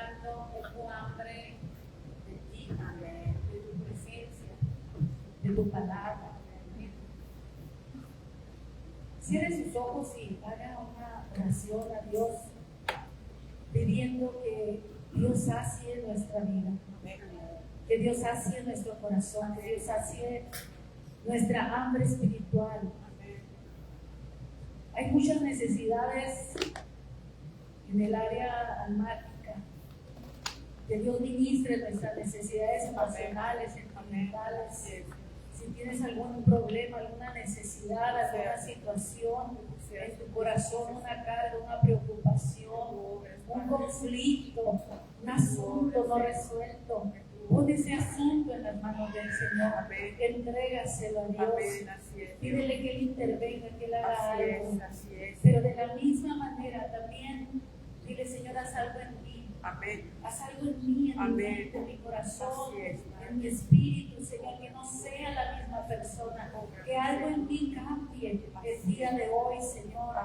buscando, tengo hambre de ti, amén, de tu presencia, de tu palabra. Amén. Cierre sus ojos y haga una oración a Dios, pidiendo que Dios sacie nuestra vida, que Dios sacie nuestro corazón, que Dios sacie nuestra hambre espiritual. Hay muchas necesidades en el área almática. Que Dios ministre nuestras necesidades emocionales, sentimentales. Si tienes algún problema, alguna necesidad, alguna situación en tu corazón, una carga, una preocupación, un conflicto, un asunto no resuelto, pon ese asunto en las manos del Señor. Entrégaselo a Dios. Pídele que Él intervenga, que Él haga algo. Pero de la misma manera también dile: Señor, haz algo en mí. Haz algo en mí, en mi mente, en mi corazón, en mi espíritu, Señor, que no sea la misma persona, que algo en mí cambie el día de hoy, Señor.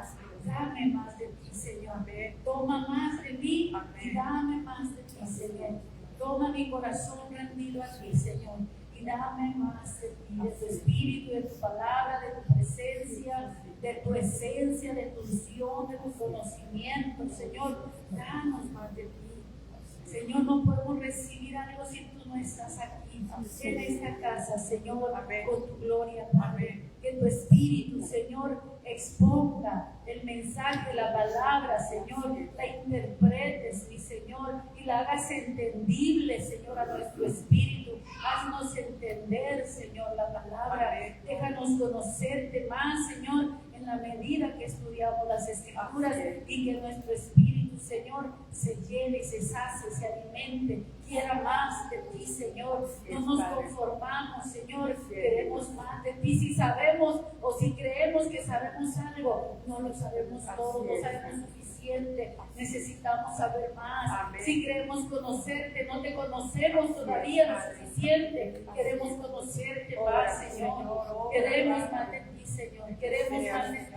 Dame más de ti, Señor. Toma más de mí y dame más de ti, Señor. Toma mi corazón, rendido a ti, Señor, y dame más de ti, de tu espíritu, de tu palabra, de tu presencia, de tu esencia, de tu unción, de tu conocimiento, Señor. Danos más de ti. Señor, no podemos recibir algo si tú no estás aquí, en esta casa, Señor, con tu gloria, Padre. Que tu espíritu, Señor, exponga el mensaje, la palabra, Señor, la interpretes, mi Señor, y la hagas entendible, Señor, a nuestro espíritu. Haznos entender, Señor, la palabra. Déjanos conocerte más, Señor, en la medida que estudiamos las Escrituras, y que nuestro espíritu, Señor, se llene, se sacie, se alimente, quiera más de ti, Señor. No nos conformamos, Señor, queremos más de ti. Si sabemos o si creemos que sabemos algo, no lo sabemos todo, no sabemos suficiente, necesitamos saber más. Si creemos conocerte, no te conocemos todavía lo suficiente, queremos conocerte más, Señor. Queremos más de ti, Señor, queremos más de ti,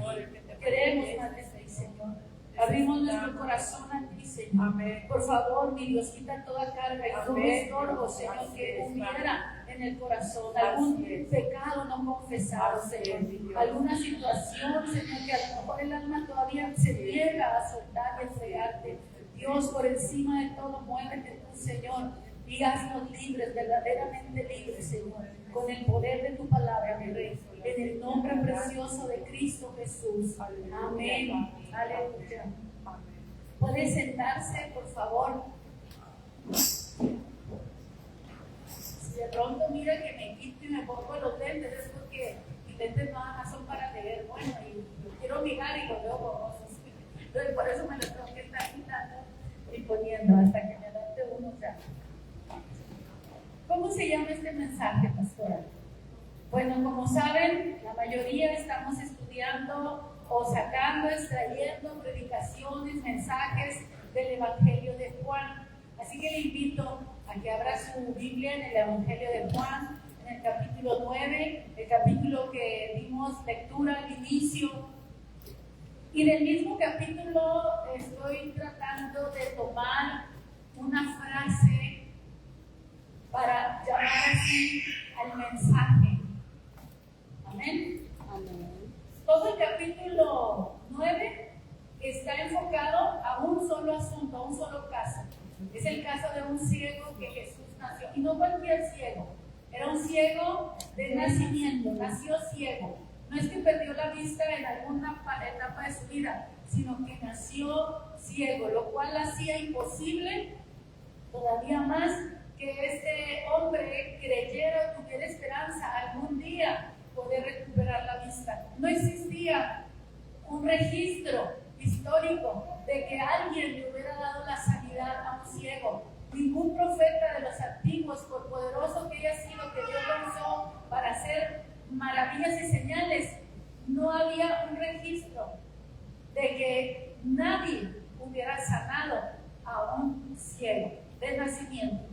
queremos más de ti, Señor. Abrimos nuestro corazón a ti, Señor. Por favor, mi Dios, quita toda carga y todo estorbo, Señor, que hubiera en el corazón, algún pecado no confesado, Señor, alguna situación, Señor, que a lo mejor el alma todavía se niega a soltar y entregarte. Dios, por encima de todo, muévete tú, Señor, y haznos libres, verdaderamente libres, Señor, con el poder de tu palabra, mi Rey, en el nombre precioso de Cristo Jesús. Amén. Aleluya. ¿Puede sentarse, por favor? Si de pronto mira que me quito y me pongo los lentes, es porque mis lentes nada más son para leer. Bueno, y yo quiero mirar y los veo borrosos. Entonces, por eso me los tengo que estar quitando y poniendo hasta que me adapte uno. O sea, ¿cómo se llama este mensaje, pastora? Bueno, como saben, la mayoría estamos estudiando o sacando, extrayendo predicaciones, mensajes del Evangelio de Juan. Así que le invito a que abra su Biblia en el Evangelio de Juan, en el capítulo 9, el capítulo que dimos lectura al inicio. Y del mismo capítulo estoy tratando de tomar una frase para llamar así al mensaje. Amén. Amén. Todo el capítulo 9 está enfocado a un solo asunto, a un solo caso. Es el caso de un ciego que Jesús nació. Y no cualquier ciego, era un ciego de nacimiento, nació ciego. No es que perdió la vista en alguna etapa de su vida, sino que nació ciego, lo cual hacía imposible todavía más que este hombre creyera o tuviera esperanza algún día poder recuperar la vista. No existía un registro histórico de que alguien le hubiera dado la sanidad a un ciego. Ningún profeta de los antiguos, por poderoso que haya sido, que Dios lo usó para hacer maravillas y señales, no había un registro de que nadie hubiera sanado a un ciego de nacimiento.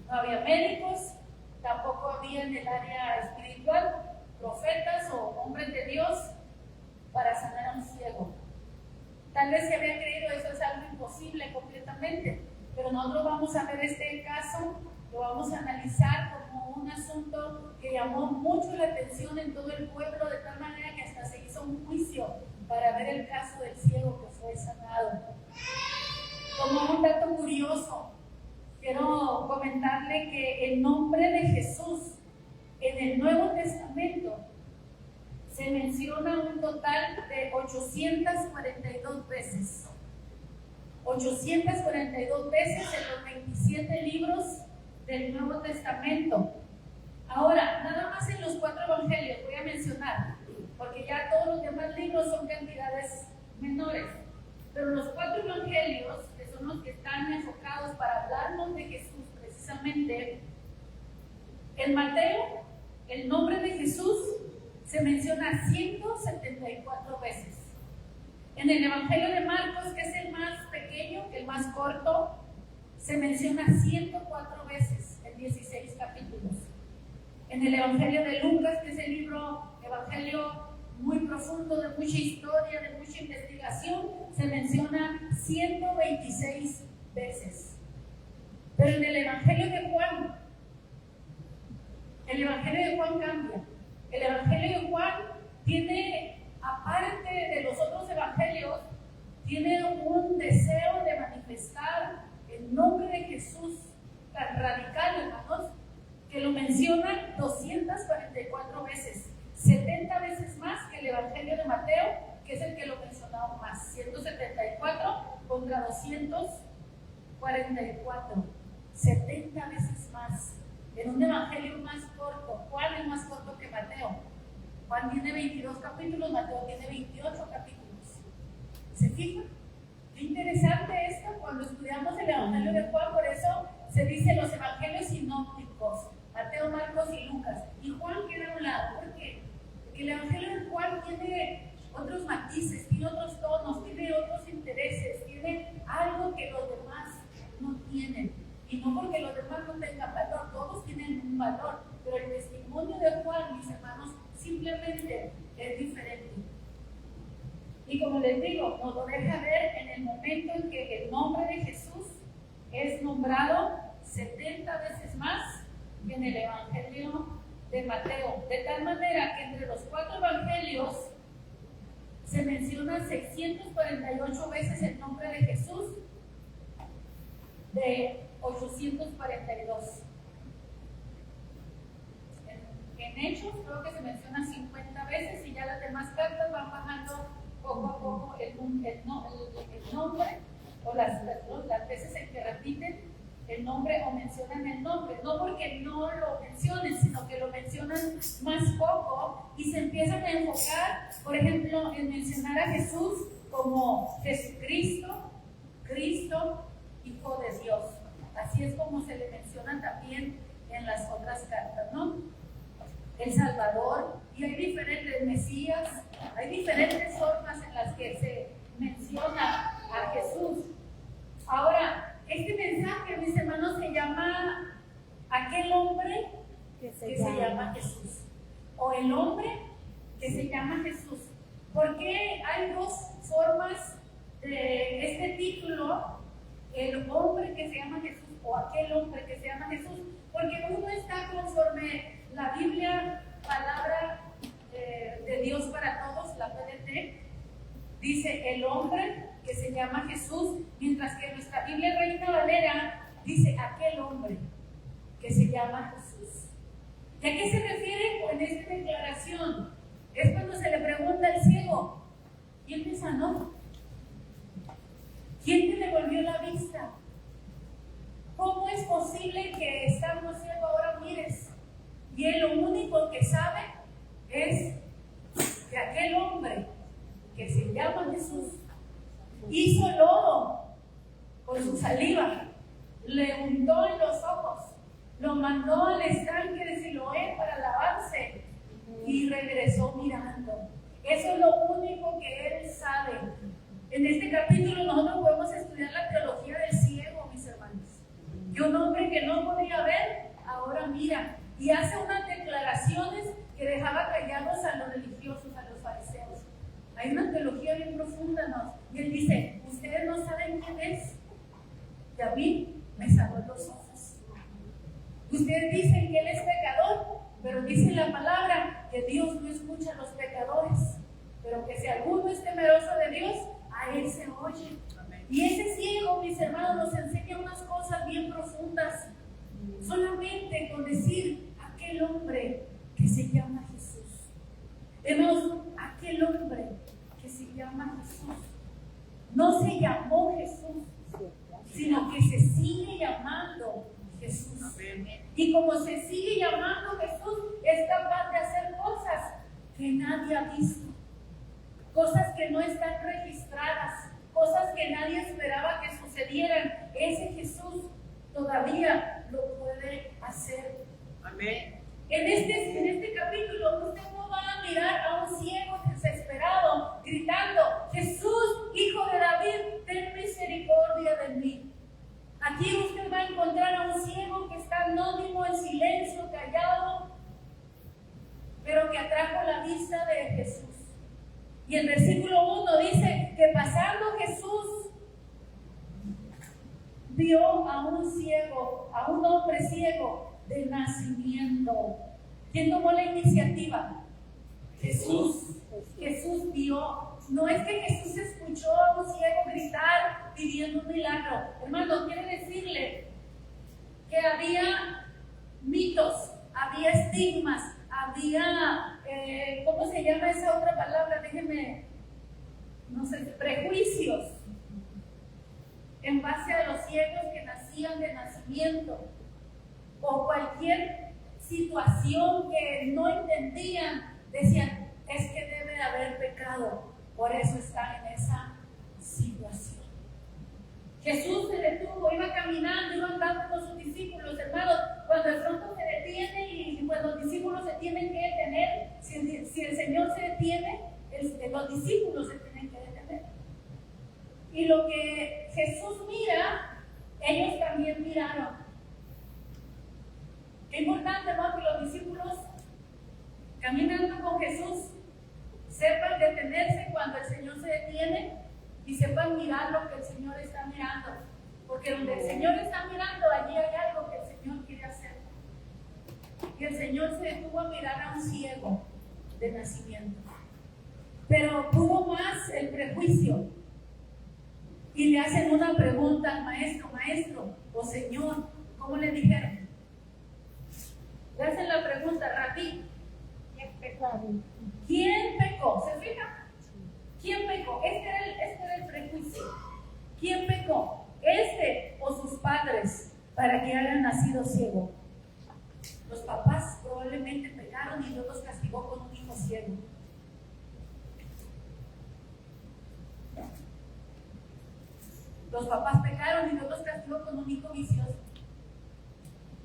No había médicos, tampoco había en el área espiritual profetas o hombres de Dios para sanar a un ciego. Tal vez se había creído eso es algo imposible completamente, pero nosotros vamos a ver este caso, lo vamos a analizar como un asunto que llamó mucho la atención en todo el pueblo, de tal manera que hasta se hizo un juicio para ver el caso del ciego que fue sanado. Como un dato curioso, quiero comentarle que el nombre de Jesús en el Nuevo Testamento se menciona un total de 842 veces. 842 veces en los 27 libros del Nuevo Testamento. Ahora, nada más en los 4 evangelios voy a mencionar, porque ya todos los demás libros son cantidades menores, pero los 4 evangelios, que son los que están enfocados para hablarnos de Jesús precisamente, en Mateo, el nombre de Jesús se menciona 174 veces. En el Evangelio de Marcos, que es el más pequeño, el más corto, se menciona 104 veces en 16 capítulos. En el Evangelio de Lucas, que es el evangelio muy profundo, de mucha historia, de mucha investigación, se menciona 126 veces. Pero en el Evangelio de Juan, el Evangelio de Juan cambia. El Evangelio de Juan tiene, aparte de los otros evangelios, tiene un deseo de manifestar el nombre de Jesús tan radical, hermanos, que lo menciona 244 veces, 70 veces más que el Evangelio de Mateo, que es el que lo mencionamos más, 174 contra 244, 70 veces más. En un evangelio más corto. Juan es más corto que Mateo. Juan tiene 22 capítulos, Mateo tiene 28 capítulos. ¿Se fijan? Qué interesante esto cuando estudiamos el Evangelio de Juan. Por eso se dice los evangelios sinópticos, Mateo, Marcos y Lucas. Y Juan queda a un lado. ¿Por qué? Porque el Evangelio de Juan tiene otros matices, tiene otros tonos, tiene otros intereses, tiene algo que los demás no tienen. Y no porque los demás no tengan valor, todos tienen un valor, pero el testimonio de Juan, mis hermanos, simplemente es diferente. Y como les digo, nos lo deja ver en el momento en que el nombre de Jesús es nombrado 70 veces más que en el Evangelio de Mateo. De tal manera que entre los 4 evangelios se menciona 648 veces el nombre de Jesús, de 842. En Hechos creo que se menciona 50 veces y ya las demás cartas van bajando poco a poco el nombre, o las veces en que repiten el nombre o mencionan el nombre, no porque no lo mencionen, sino que lo mencionan más poco y se empiezan a enfocar, por ejemplo, en mencionar a Jesús como Jesucristo, Cristo, Hijo de Dios. Así es como se le menciona también en las otras cartas, ¿no? El Salvador, y hay diferentes Mesías, hay diferentes formas en las que se menciona a Jesús. Ahora, este mensaje, mis hermanos, se llama aquel hombre que se llama Jesús, o el hombre que se llama Jesús. ¿Por qué hay 2 formas de este título? El hombre que se llama Jesús o aquel hombre que se llama Jesús, porque uno está conforme la Biblia, palabra de Dios para todos, la PDT, dice el hombre que se llama Jesús, mientras que nuestra Biblia Reina Valera dice aquel hombre que se llama Jesús. ¿Y a qué se refiere con esta declaración? Es cuando se le pregunta al ciego, ¿quién te sanó? ¿Quién te devolvió la vista? ¿Cómo es posible que estando ciego ahora mires? Y él lo único que sabe es que aquel hombre que se llama Jesús hizo lodo con su saliva, le untó en los ojos, lo mandó al estanque de Siloé para lavarse y regresó mirando. Eso es lo único que él sabe. En este capítulo nosotros podemos estudiar la teología del ciego, mis hermanos. Y un hombre que no podía ver, ahora mira. Y hace unas declaraciones que dejaba callados a los religiosos, a los fariseos. Hay una teología bien profunda, ¿no? Y él dice, ¿ustedes no saben quién es? David, no se llamó Jesús, sino que se sigue llamando Jesús. Y como se sigue llamando Jesús, es capaz de hacer cosas que nadie ha visto, cosas que no están registradas, cosas que nadie esperaba que sucedieran. Ese Jesús todavía lo puede hacer. Amén. En este capítulo usted no va a mirar a un ciego desesperado gritando: Jesús, hijo de David, ten misericordia de mí. Aquí usted va a encontrar a un ciego que está anónimo, en silencio, callado, pero que atrajo la vista de Jesús. Y el versículo 1 dice que pasando Jesús vio a un ciego, a un hombre ciego de nacimiento. ¿Quién tomó la iniciativa? Jesús. Jesús vio. No es que Jesús escuchó a un ciego gritar pidiendo un milagro. Hermano, quiere decirle que había mitos, había estigmas, había, ¿cómo se llama esa otra palabra? Déjenme, no sé, prejuicios en base a los ciegos que nacían de nacimiento, o cualquier situación que no entendían, decían: es que debe de haber pecado, por eso está en esa situación. Jesús se detuvo, iba caminando, iba andando con sus discípulos, hermanos. Cuando de pronto se detiene y pues los discípulos se tienen que detener, si el Señor se detiene, los discípulos se tienen que detener. Y lo que Jesús mira, ellos también miraron. Qué importante, ¿no? Que los discípulos, caminando con Jesús, sepan detenerse cuando el Señor se detiene y sepan mirar lo que el Señor está mirando. Porque donde el Señor está mirando, allí hay algo que el Señor quiere hacer. Y el Señor se detuvo a mirar a un ciego de nacimiento. Pero pudo más el prejuicio. Y le hacen una pregunta al maestro: maestro o Señor, ¿cómo le dijeron? Le hacen la pregunta: Rabí, ¿quién pecó? ¿Quién pecó? ¿Se fija? ¿Quién pecó? Este era el prejuicio. ¿Quién pecó? ¿Este o sus padres para que hayan nacido ciego? Los papás probablemente pecaron y Dios los castigó con un hijo ciego. Los papás pecaron y Dios los castigó con un hijo vicioso.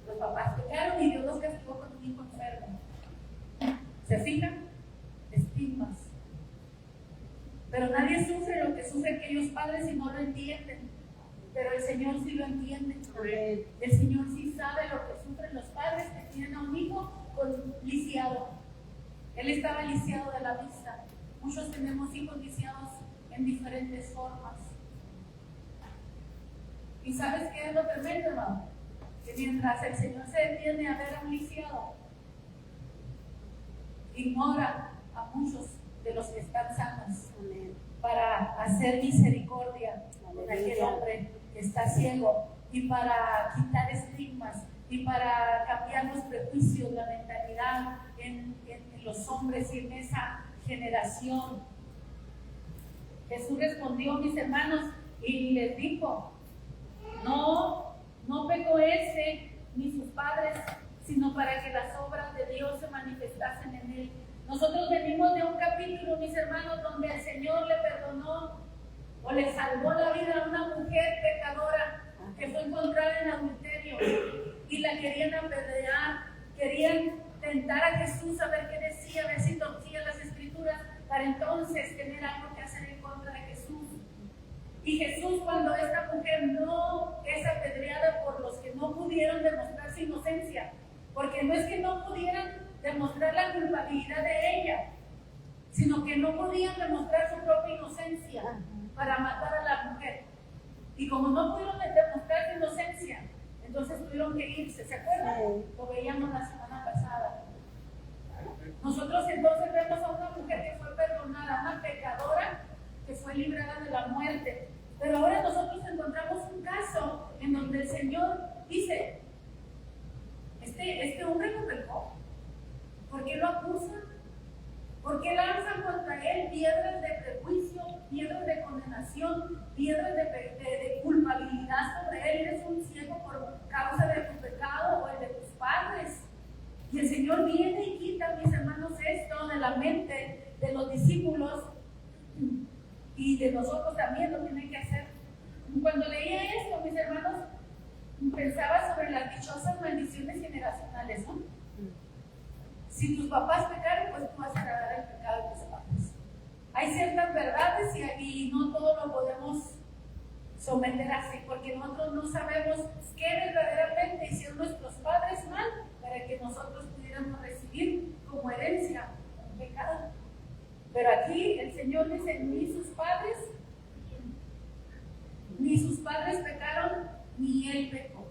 Los papás pecaron y Dios los castigó con un hijo enfermo. ¿Se fijan? Estigmas. Pero nadie sufre lo que sufren aquellos padres y no lo entienden. Pero el Señor sí lo entiende. Amén. El Señor sí sabe lo que sufren los padres que tienen a un hijo lisiado. Él estaba lisiado de la vista. Muchos tenemos hijos lisiados en diferentes formas. ¿Y sabes qué es lo tremendo, hermano? Que mientras el Señor se detiene a ver a un lisiado, ignora a muchos de los que están sanos. Amén. Para hacer misericordia con aquel hombre que está ciego, y para quitar estigmas, y para cambiar los prejuicios, la mentalidad en los hombres y en esa generación. Jesús respondió, mis hermanos, y les dijo: no pecó ese ni sus padres, sino para que las obras de Dios se manifestasen en él. Nosotros venimos de un capítulo, mis hermanos, donde el Señor le perdonó o le salvó la vida a una mujer pecadora que fue encontrada en adulterio y la querían apedrear, querían tentar a Jesús a ver qué decía, a ver si torcía las escrituras para entonces tener algo que hacer en contra de Jesús. Y Jesús, cuando esta mujer no es apedreada por los que no pudieron demostrar su inocencia, porque no es que no pudieran demostrar la culpabilidad de ella, sino que no podían demostrar su propia inocencia para matar a la mujer. Y como no pudieron demostrar su inocencia, entonces tuvieron que irse. ¿Se acuerdan? Lo veíamos la semana pasada. Nosotros entonces vemos a una mujer que fue perdonada, una pecadora que fue librada de la muerte. Pero ahora nosotros encontramos un caso en donde el Señor dice: este hombre no pecó. ¿Por qué lo acusan? ¿Por qué lanzan contra él piedras de prejuicio piedras de condenación, piedras de culpabilidad sobre él. Eres un ciego por causa de tu pecado o el de tus padres. Y el Señor viene y quita, mis hermanos, esto de la mente de los discípulos y de nosotros también lo tienen que hacer. Cuando leía esto, mis hermanos, pensaba sobre las dichosas maldiciones generacionales, ¿no? Si tus papás pecaron, pues tú vas a heredar el pecado de tus padres. Hay ciertas verdades y no todo lo podemos someter así, porque nosotros no sabemos qué verdaderamente hicieron nuestros padres mal para que nosotros pudiéramos recibir como herencia un pecado. Pero aquí el Señor dice, ni sus padres pecaron, ni él pecó.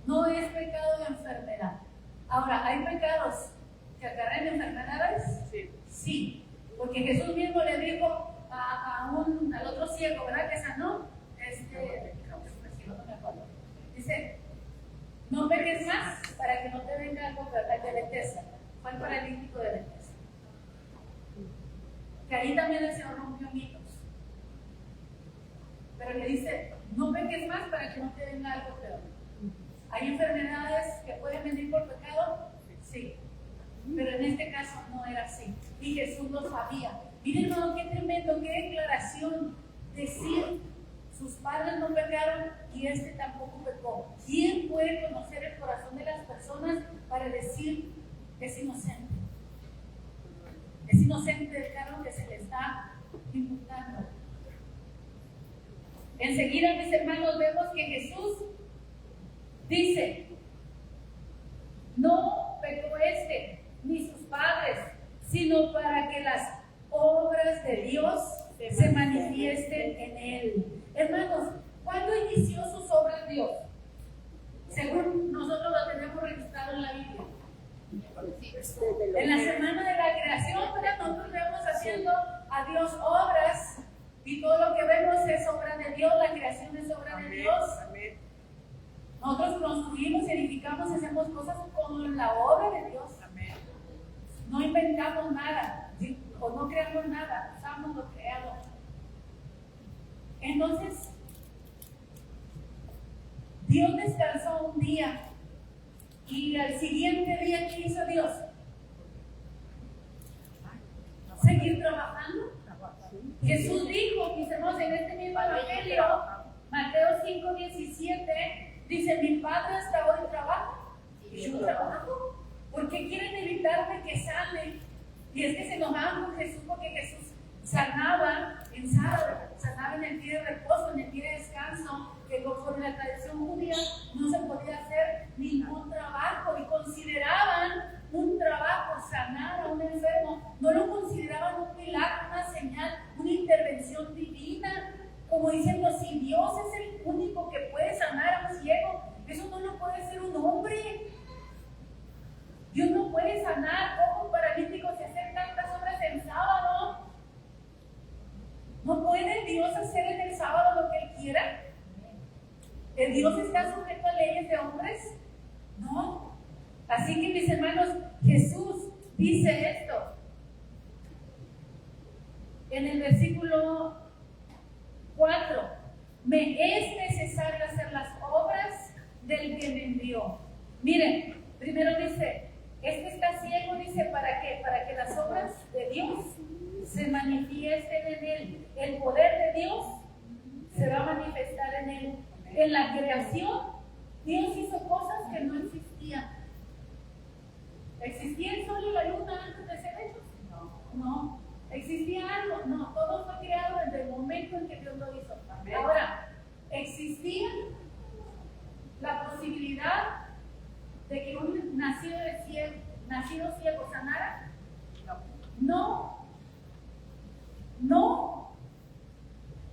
No es pecado de enfermedad. Ahora, ¿hay pecados que acarrean enfermedades? Sí. Porque Jesús mismo le dijo al otro ciego, ¿verdad? Que sanó. Creo que fue no me acuerdo. Dice, no peques más para que no te venga algo de Bethesda. Fue el paralítico de Bethesda. Que ahí también el Señor rompió mitos. Pero le dice, no peques más para que no te venga algo peor. ¿Hay enfermedades que pueden venir por pecado? Sí. Pero en este caso no era así. Y Jesús lo sabía. Miren, hermano, qué tremendo, qué declaración. Decir, sus padres no pecaron y este tampoco pecó. ¿Quién puede conocer el corazón de las personas para decir es inocente? Es inocente del cargo que se le está imputando. Enseguida, mis hermanos, vemos que Jesús dice, no pecó ni sus padres, sino para que las obras de Dios se manifiesten en él. Hermanos, ¿cuándo inició sus obras Dios? Según nosotros lo tenemos registrado en la Biblia. En la semana de la creación, nosotros vemos haciendo a Dios obras y todo lo que vemos es obra de Dios, la creación es obra de Dios. Nosotros construimos, edificamos, hacemos cosas con la obra de Dios. No inventamos nada, ¿sí? O no creamos nada, usamos lo creado. Entonces, Dios descansó un día y al siguiente día, ¿qué hizo Dios? Seguir trabajando. Jesús dijo, mis hermanos, en este mismo evangelio, Mateo 5:17, dice, mi Padre hasta hoy trabaja y yo trabajo. ¿Por qué quieren evitarme que sane? Y es que se enojaban con Jesús porque Jesús sanaba en sábado, sanaba en el día de reposo, en el día de descanso, que conforme la tradición judía no se podía hacer ningún trabajo y consideraban un trabajo sanar a un enfermo, no lo consideraban un milagro, una señal, una intervención divina, como diciendo, si Dios es el único que puede sanar a un ciego, eso no lo puede hacer un hombre. Dios no puede sanar ojos paralíticos y hacer tantas obras en sábado. ¿No puede Dios hacer en el sábado lo que Él quiera? ¿El Dios está sujeto a leyes de hombres? No. Así que, mis hermanos, Jesús dice esto en el versículo 4. Me es necesario hacer las obras del que me envió. Miren, primero dice, este está ciego, dice, ¿para qué? Para que las obras de Dios se manifiesten en él. El poder de Dios se va a manifestar en él. En la creación, Dios hizo cosas que no existían. ¿Existía el sol y la luna antes de ser hechos? No. ¿Existía algo? No. Todo fue creado desde el momento en que Dios lo hizo. Ahora, ¿existía la posibilidad de que un nacido ciego sanara? No.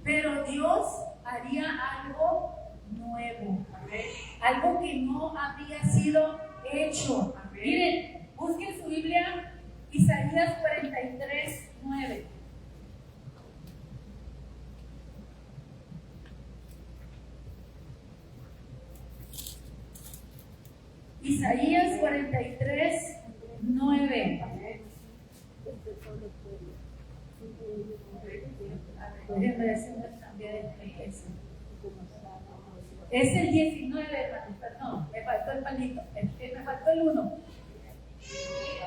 Pero Dios haría algo nuevo. Algo que no había sido hecho. Miren, busquen su Biblia, Isaías 43:9. Isaías 43:9. Déjenme decirles también el texto. Es el 19, hermano, perdón, me faltó el palito, me faltó el 1.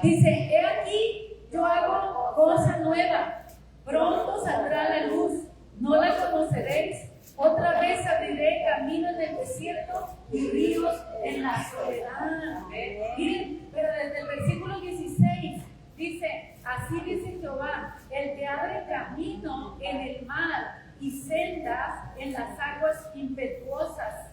Dice, he aquí, yo hago cosa nueva, pronto saldrá la luz, no la conoceréis, otra vez abriré camino en el desierto y ríos en la soledad. Miren, pero desde el versículo 16 dice, así dice Jehová, el que abre camino en el mar y sendas en las aguas impetuosas,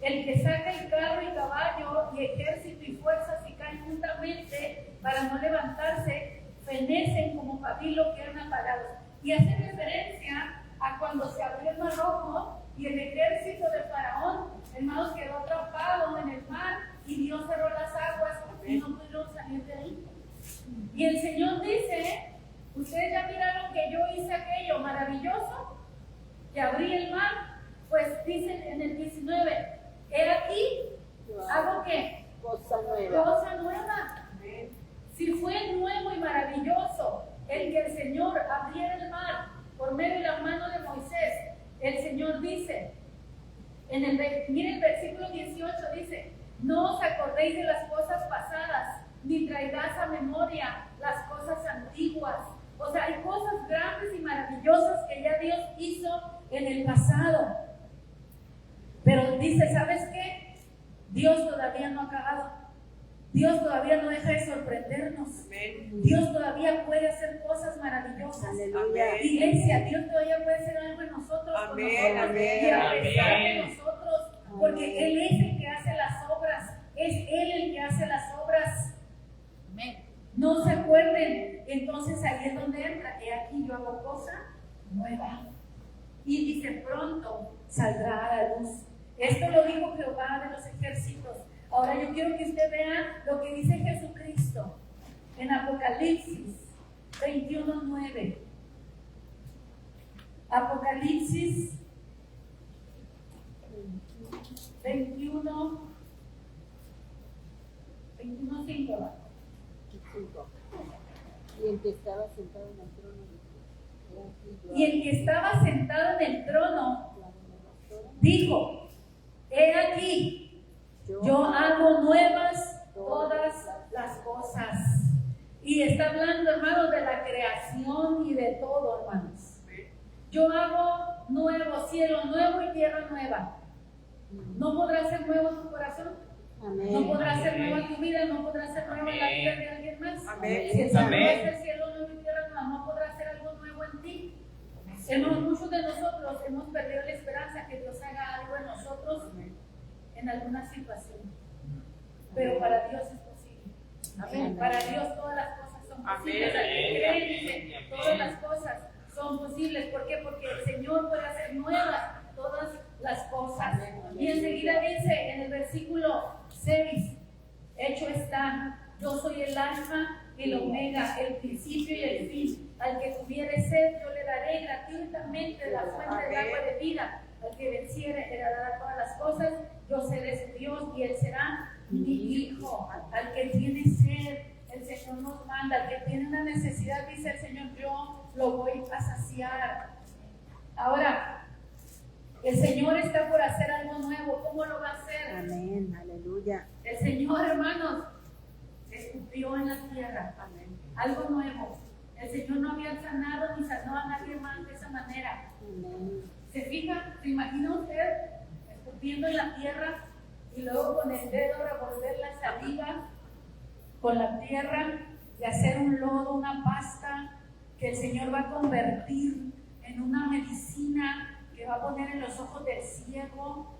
el que saca el carro y caballo y ejército y fuerzas y caen juntamente para no levantarse, fenecen como pabilo que han apagados. Y hace referencia a cuando se abrió el mar rojo y el ejército de Faraón, hermanos, quedó atrapado en el mar y Dios cerró las aguas y no pudieron salir de ahí. Y el Señor dice, ustedes ya miraron que yo hice aquello maravilloso, que abrí el mar, pues dicen en el 19, he aquí, ¿hago qué? Cosa nueva. Cosa nueva. Si fue nuevo y maravilloso el que el Señor abriera el mar por medio de la mano de Moisés, el Señor dice, miren el versículo 18, dice, no os acordéis de las cosas pasadas, ni traigáis a memoria las cosas antiguas. O sea, hay cosas grandes y maravillosas que ya Dios hizo en el pasado. Pero dice, ¿sabes qué? Dios todavía no ha acabado. Dios todavía no deja de sorprendernos. Amén. Dios todavía puede hacer cosas maravillosas. Aleluya. Iglesia, Dios todavía puede hacer algo en nosotros. Amén. Amén. Y a pesar de nosotros, porque Él es el que hace las obras. Es Él el que hace las obras. Amén. No se acuerden. Entonces ahí es donde entra. He aquí yo hago cosa nueva. Y dice, pronto saldrá a la luz. Esto lo dijo Jehová de los ejércitos. Ahora yo quiero que usted vea lo que dice Jesucristo en Apocalipsis 21:9. Apocalipsis 21:5. Y el que estaba sentado en el trono. Y el que estaba sentado en el trono dijo, he aquí, yo hago nuevas todas las cosas. Y está hablando, hermanos, de la creación y de todo, hermanos. Yo hago nuevo cielo nuevo y tierra nueva. ¿No podrá ser nuevo tu corazón? Amén. ¿No podrá ser nueva tu vida? ¿No podrá ser nueva la vida de alguien más? Amén. Si el Señor Amén. es el cielo nuevo y tierra nueva, ¿no podrá hacer algo nuevo en ti? Hermanos, muchos de nosotros hemos perdido la esperanza que Dios haga algo en nosotros en alguna situación. Pero para Dios es posible. Amén. Para Dios todas las cosas son posibles. Al que cree, dice, todas las cosas son posibles. ¿Por qué? Porque el Señor puede hacer nuevas todas las cosas. Y enseguida dice en el versículo 6, hecho está, yo soy el alfa y el omega, el principio y el fin. Al que tuviere sed, yo le daré gratuitamente la fuente del agua de vida. Al que venciere, heredará todas las cosas. Yo seré su Dios y él será mi hijo. Al que tiene sed, el Señor nos manda. Al que tiene una necesidad, dice el Señor, yo lo voy a saciar. Ahora, el Señor está por hacer algo nuevo. ¿Cómo lo va a hacer? Amén, aleluya. El Señor, hermanos, escupió en la tierra. Amén. Algo nuevo. El Señor no había sanado ni sanó a nadie más de esa manera. Amén. ¿Se fija? ¿Se imagina usted escupiendo en la tierra y luego con el dedo revolver la saliva con la tierra y hacer un lodo, una pasta que el Señor va a convertir en una medicina que va a poner en los ojos del ciego?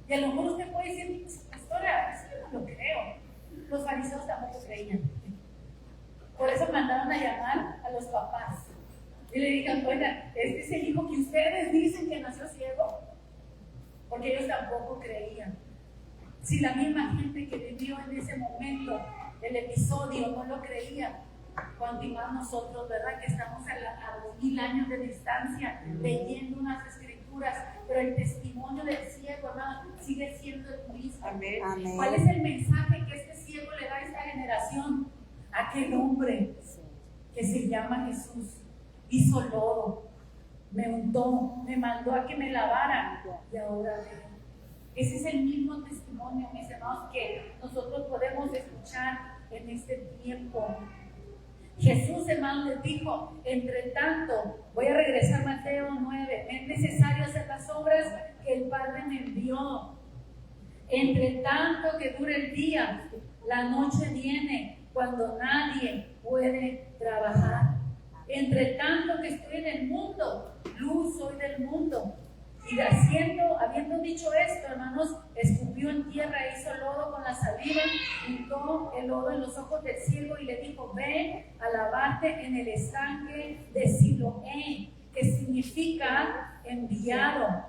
Y a lo mejor usted puede decir, pastora, eso yo no lo creo. Los fariseos tampoco creían. Por eso mandaron a llamar a los papás y le dijeron, oigan, este es el hijo que ustedes dicen que nació ciego, porque ellos tampoco creían. Si la misma gente que vivió en ese momento el episodio no lo creía, cuanto más nosotros, ¿verdad? Que estamos a 2000 años de distancia leyendo unas escrituras, pero el testimonio del ciego, hermano, sigue siendo el mismo. Amén. Amén. ¿Cuál es el mensaje que este ciego le da a esta generación? Aquel hombre que se llama Jesús hizo lodo, me untó, me mandó a que me lavara y ahora veo. Ese es el mismo testimonio, mis hermanos, que nosotros podemos escuchar en este tiempo. Jesús, hermanos, les dijo, entre tanto, voy a regresar a Mateo 9, es necesario hacer las obras que el Padre me envió. Entre tanto que dure el día, la noche viene cuando nadie puede trabajar. Entre tanto que estoy en el mundo, luz soy del mundo. Y habiendo dicho esto, hermanos, escupió en tierra, hizo lodo con la saliva, untó el lodo en los ojos del ciego y le dijo: ve a lavarte en el estanque de Siloé, que significa enviado.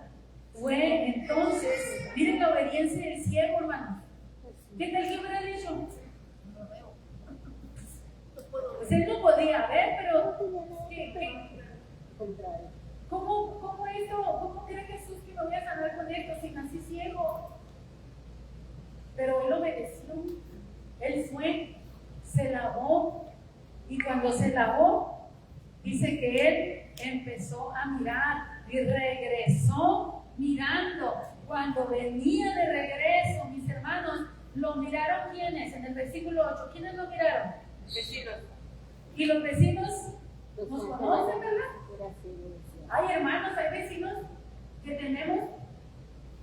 Fue entonces, miren la obediencia del ciego, hermanos. ¿Qué tal que hubiera dicho? Pues él no podía ver, pero ¿cómo cree Jesús que me voy a sanar con esto si nací ciego? Pero él obedeció. Él fue, se lavó, y cuando se lavó, dice que él empezó a mirar y regresó mirando. Cuando venía de regreso, mis hermanos, ¿lo miraron quiénes? En el versículo 8, ¿quiénes lo miraron? Vecinos. Y los vecinos nos conocen, ¿verdad? Hay hermanos, hay vecinos que tenemos,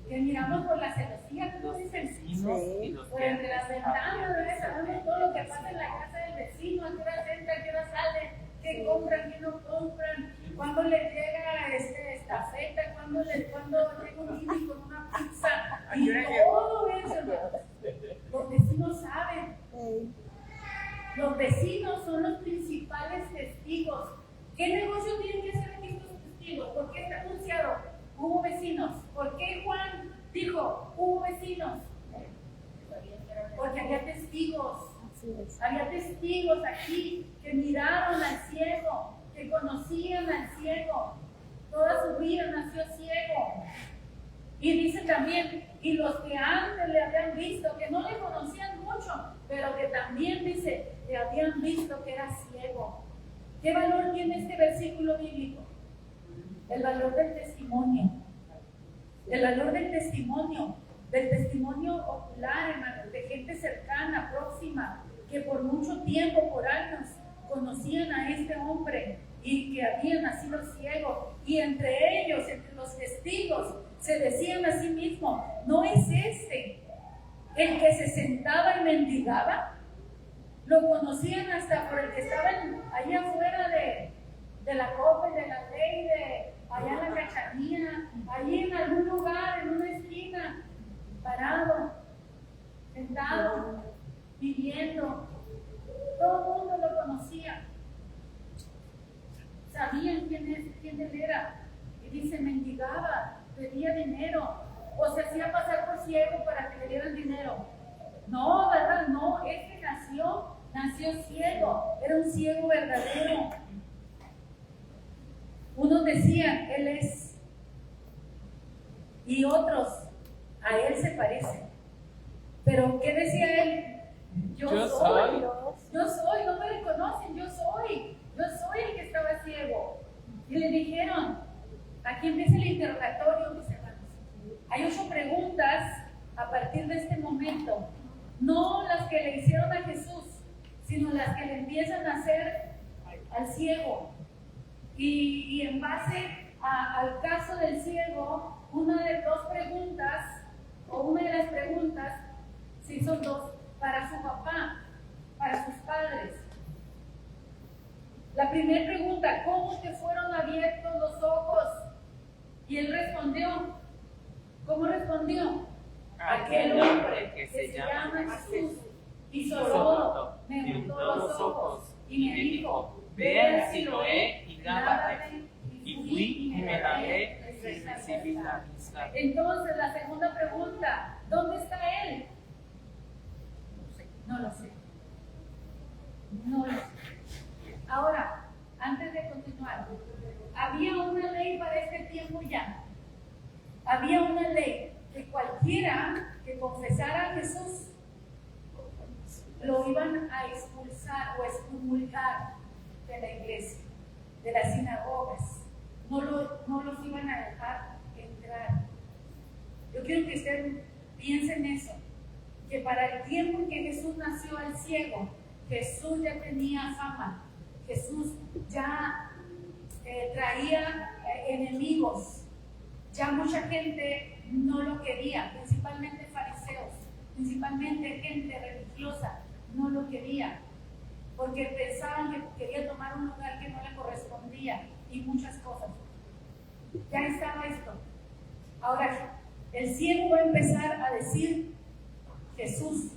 que miramos por la celosía, ¿cómo dicen? Por entre las ventanas, ¿verdad? Sabemos todo lo que pasa en la casa del vecino, a qué hora entra, a qué hora sale, qué compran, qué no compran, cuándo les llega estafeta, cuándo llega un niño con una pizza, y todo eso, hermanos. Los vecinos saben. Los vecinos son los principales testigos. ¿Qué negocio tienen que hacer aquí estos testigos? ¿Por qué está anunciado? Hubo vecinos. ¿Por qué Juan dijo hubo vecinos? Porque había testigos. Había testigos aquí que miraron al ciego, que conocían al ciego. Toda su vida nació ciego. Y dice también, y los que antes le habían visto, que no le conocían mucho, pero que también dice, le habían visto que era ciego. ¿Qué valor tiene este versículo bíblico? El valor del testimonio. El valor del testimonio ocular, hermanos, de gente cercana, próxima, que por mucho tiempo, por años, conocían a este hombre y que había nacido ciego. Y entre ellos, entre los testigos, se decían a sí mismos: ¿no es este el que se sentaba y mendigaba? Lo conocían hasta por el que estaba ahí afuera de la copa y de la ley, allá en la cachanía, allí en algún lugar, en una esquina, parado, sentado, viviendo. Todo el mundo lo conocía. Sabían quién él era. Y dice, mendigaba, pedía dinero, o se hacía pasar por ciego para que le dieran dinero. No, ¿verdad? No, este nació ciego, era un ciego verdadero. Unos decían, él es, y otros, a él se parece. Pero ¿qué decía él? Yo soy, no me reconocen, yo soy el que estaba ciego. Y le dijeron, aquí empieza el interrogatorio, mis hermanos. Hay 8 preguntas a partir de este momento, no las que le hicieron a Jesús, sino las que le empiezan a hacer al ciego. Y en base al caso del ciego, una de las preguntas, sí son 2, para su papá, para sus padres. La primera pregunta, ¿cómo te fueron abiertos los ojos? Y él respondió, ¿cómo respondió? Aquel hombre que se llama Jesús hizo lodo, me untó los ojos y me dijo, ve al Siloé y lávate. Y fui y me lavé y recibí la vista. Entonces la segunda pregunta, ¿dónde está él? No lo sé. Ahora, antes de continuar, había una ley para este tiempo ya. Había una ley que cualquiera que confesara a Jesús lo iban a expulsar o excomulgar de la iglesia, de las sinagogas. no los iban a dejar entrar. Yo quiero que ustedes piensen eso, que para el tiempo en que Jesús nació al ciego, Jesús ya tenía fama, Jesús ya traía enemigos, ya mucha gente no lo quería, principalmente fariseos, principalmente gente religiosa, no lo quería, porque pensaban que quería tomar un lugar que no le correspondía y muchas cosas. Ya estaba esto. Ahora, el ciego va a empezar a decir Jesús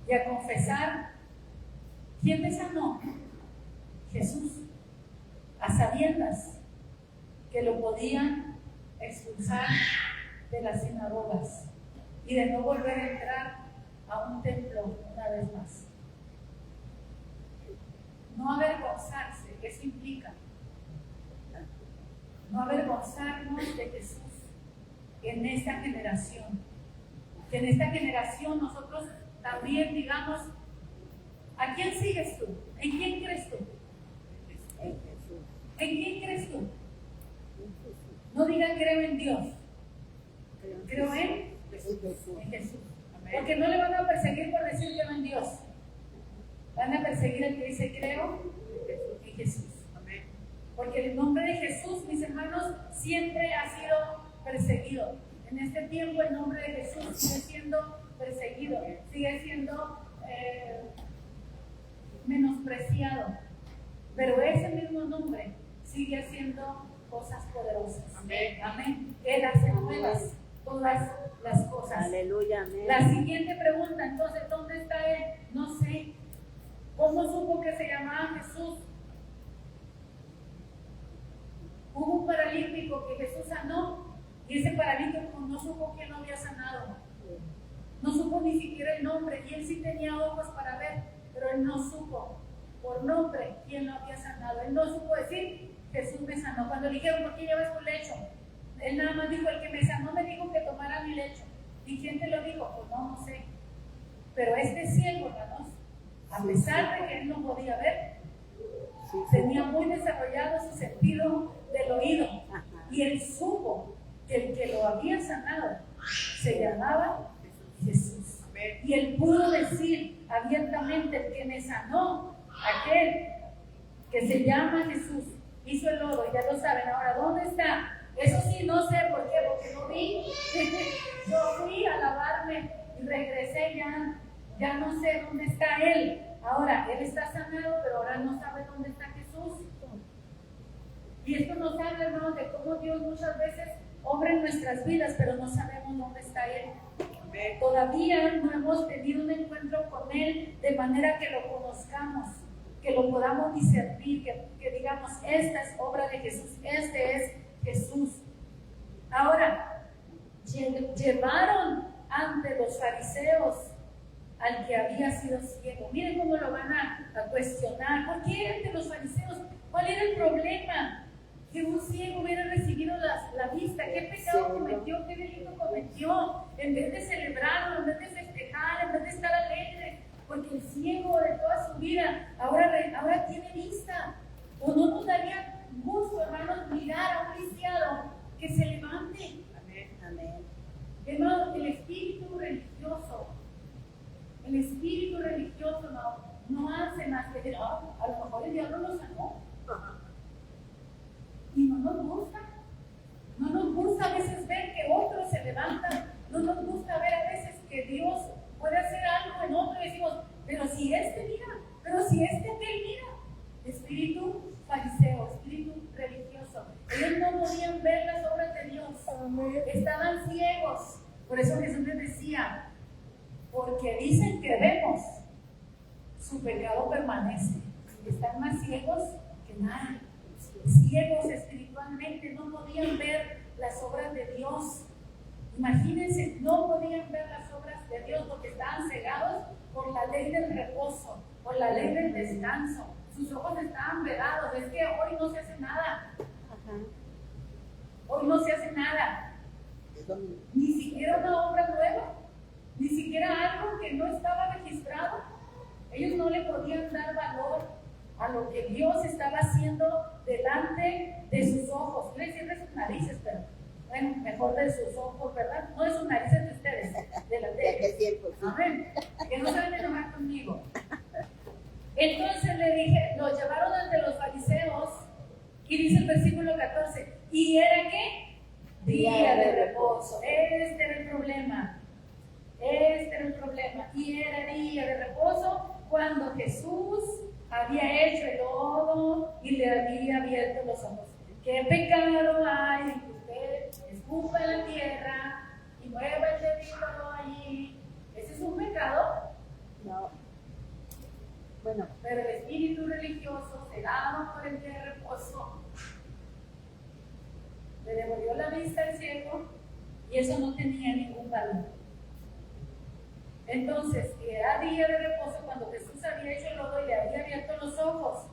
y a confesar. ¿Quién me sanó? Jesús, a sabiendas que lo podían expulsar de las sinagogas y de no volver a entrar a un templo una vez más. No avergonzarse, eso implica no avergonzarnos de Jesús en esta generación. Que en esta generación nosotros también digamos, ¿a quién sigues tú? ¿En quién crees tú? En Jesús. ¿En quién crees tú? En Jesús. No digan creo en Dios, creo en En Jesús. Jesús. Porque no le van a perseguir por decir creo en Dios. Van a perseguir al que dice creo en Jesús. Porque el nombre de Jesús, mis hermanos, siempre ha sido perseguido. En este tiempo el nombre de Jesús sigue siendo perseguido, sigue siendo menospreciado. Pero ese mismo nombre sigue haciendo cosas poderosas. Amén. Él hace nuevas todas las cosas. Aleluya, amén. La siguiente pregunta, entonces, ¿dónde está Él? No sé. ¿Cómo supo que se llamaba Jesús? Hubo un paralítico que Jesús sanó y ese paralítico no supo quién lo había sanado. No supo ni siquiera el nombre y él sí tenía ojos para ver, pero él no supo por nombre quién lo había sanado. Él no supo decir, Jesús me sanó. Cuando le dijeron, ¿por qué llevas tu lecho? Él nada más dijo, el que me sanó me dijo que tomara mi lecho. ¿Y quién te lo dijo? Pues no sé. Pero este ciego, hermanos, a pesar de que él no podía ver, tenía muy desarrollado su sentido del oído. Y él supo que el que lo había sanado se llamaba Jesús. Y él pudo decir abiertamente, el que me sanó, aquel que se llama Jesús, hizo el lodo, ya lo saben. Ahora, ¿dónde está? Eso sí, no sé por qué, porque no vi. Yo fui a lavarme y regresé, ya no sé dónde está él. Ahora, él está sanado, pero ahora no sabe dónde está Jesús. Y esto nos habla, hermanos, de cómo Dios muchas veces obra en nuestras vidas, pero no sabemos dónde está Él. Todavía no hemos tenido un encuentro con Él de manera que lo conozcamos, que lo podamos discernir, que digamos, esta es obra de Jesús, este es Jesús. Ahora, llevaron ante los fariseos al que había sido ciego. Miren cómo lo van a cuestionar. ¿Por qué ante los fariseos? ¿Cuál era el problema? Que un ciego hubiera recibido la vista. ¿Qué pecado cometió? ¿Qué delito cometió? En vez de celebrarlo, en vez de festejar, en vez de estar alegre, porque el ciego de toda su vida ahora tiene vista. ¿O no nos daría gusto, hermanos, mirar a un lisiado que se levante? Amén. Hermanos, el espíritu religioso no hace más que decir, a lo mejor el diablo lo sanó. Y no nos gusta a veces ver que otros se levantan, no nos gusta ver a veces que Dios puede hacer algo en otro y decimos, pero si aquel mira, espíritu fariseo, espíritu religioso, ellos no podían ver las obras de Dios, estaban ciegos. Por eso Jesús les decía, porque dicen que vemos, su pecado permanece. Están más ciegos que nada. Ciegos espiritualmente, no podían ver las obras de Dios. Imagínense, no podían ver las obras de Dios porque estaban cegados por la ley del reposo, por la ley del descanso. Sus ojos estaban vedados. Es que hoy no se hace nada. Hoy no se hace nada. Ni siquiera una obra nueva, ni siquiera algo que no estaba registrado. Ellos no le podían dar valor a lo que Dios estaba haciendo delante de sus ojos. Le decía de sus narices, pero bueno, mejor de sus ojos, ¿verdad? No de sus narices de ustedes, delante de ellos. Amén. Que no se van a enojar conmigo. Entonces le dije, los llevaron ante los fariseos y dice el versículo 14, ¿y era qué? Día de reposo. Este era el problema. Este era el problema. Y era día de reposo cuando Jesús había hecho el lodo y le había abierto los ojos. ¿Qué pecado hay en que usted escupa en la tierra y mueva el dedito allí? ¿Ese es un pecado? No. Bueno. Pero el espíritu religioso, cegado por el día de reposo, le devolvió la vista al ciego y eso no tenía ningún valor. Entonces, era día de reposo cuando Jesús había hecho el lodo y le había abierto los ojos.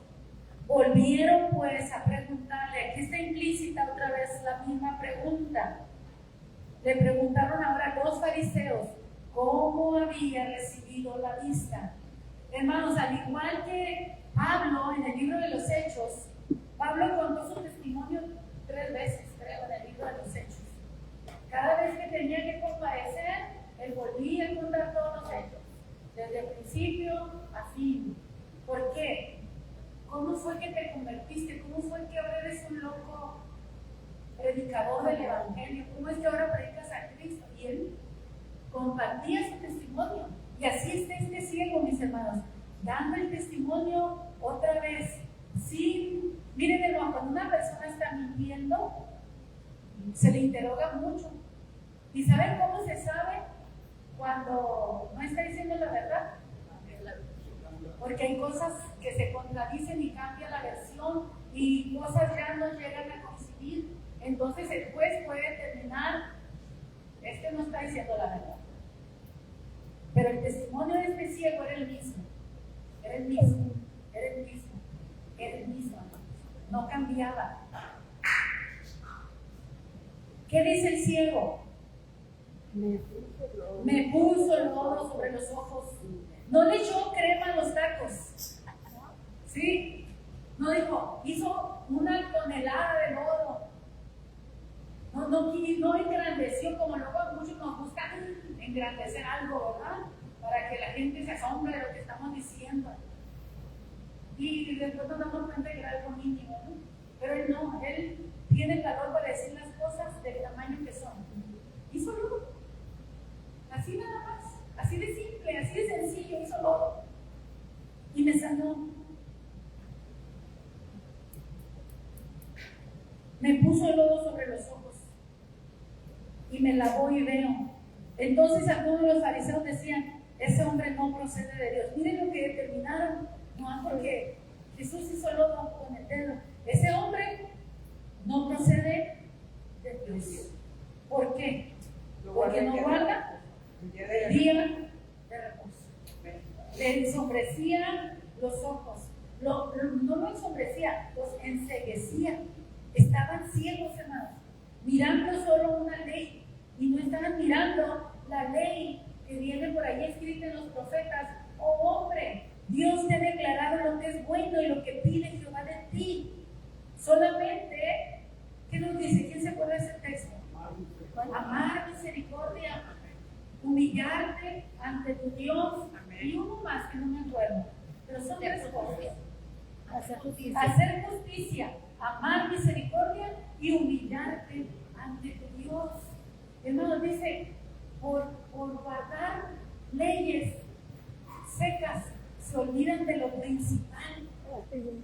Volvieron pues a preguntarle, aquí está implícita otra vez la misma pregunta. Le preguntaron ahora a los fariseos cómo había recibido la vista. Hermanos, al igual que Pablo en el libro de los Hechos, Pablo contó su testimonio 3 veces, creo, en el libro de los Hechos. Cada vez que tenía que comparecer, él volvía a contar todos los hechos, desde el principio a fin. ¿Por qué? ¿Cómo fue que te convertiste? ¿Cómo fue que ahora eres un loco predicador del Evangelio? ¿Cómo es que ahora predicas a Cristo? Y él compartía su testimonio. Y así está este ciego, mis hermanos, dando el testimonio otra vez. Sin, miren, hermano, cuando una persona está mintiendo, se le interroga mucho. ¿Y saben cómo se sabe cuando no está diciendo la verdad? Porque hay cosas que se contradicen y cambia la versión y cosas ya no llegan a coincidir. Entonces el juez puede determinar, este no está diciendo la verdad. Pero el testimonio de este ciego era el mismo. Era el mismo. Era el mismo. Era el mismo. No cambiaba. ¿Qué dice el ciego? Me puso el lodo sobre los ojos. No le echó crema a los tacos. ¿Sí? No dijo, hizo una tonelada de lodo. No engrandeció como luego muchos nos buscan engrandecer algo, ¿verdad? Para que la gente se asombre de lo que estamos diciendo. Y después nos damos cuenta que era algo mínimo, ¿no? Pero él no, él tiene el valor para decir las cosas del tamaño que son. Hizo lodo. Así nada más, así de simple, así de sencillo, hizo lodo. Y me sanó. Me puso el lodo sobre los ojos y me lavó y veo. Entonces algunos de los fariseos decían, ese hombre no procede de Dios. Miren lo que determinaron, no, porque Jesús hizo lodo con el dedo. Ese hombre no procede de Dios. ¿Por qué? Porque no guarda el día de reposo. Le ensombrecían los ojos. No lo ensombrecía, los enceguecía. Estaban ciegos, hermanos, mirando solo una ley y no estaban mirando la ley que viene por ahí escrita en los profetas. Oh hombre, Dios te ha declarado lo que es bueno y lo que pide Jehová de ti. Solamente, ¿qué nos dice? ¿Quién se acuerda de ese texto? Amar, misericordia, humillarte ante tu Dios. Y uno más que no me acuerdo, pero son 3 cosas. Hacer justicia, amar misericordia y humillarte ante tu Dios. Hermanos, dice, por guardar leyes secas, se olvidan de lo principal.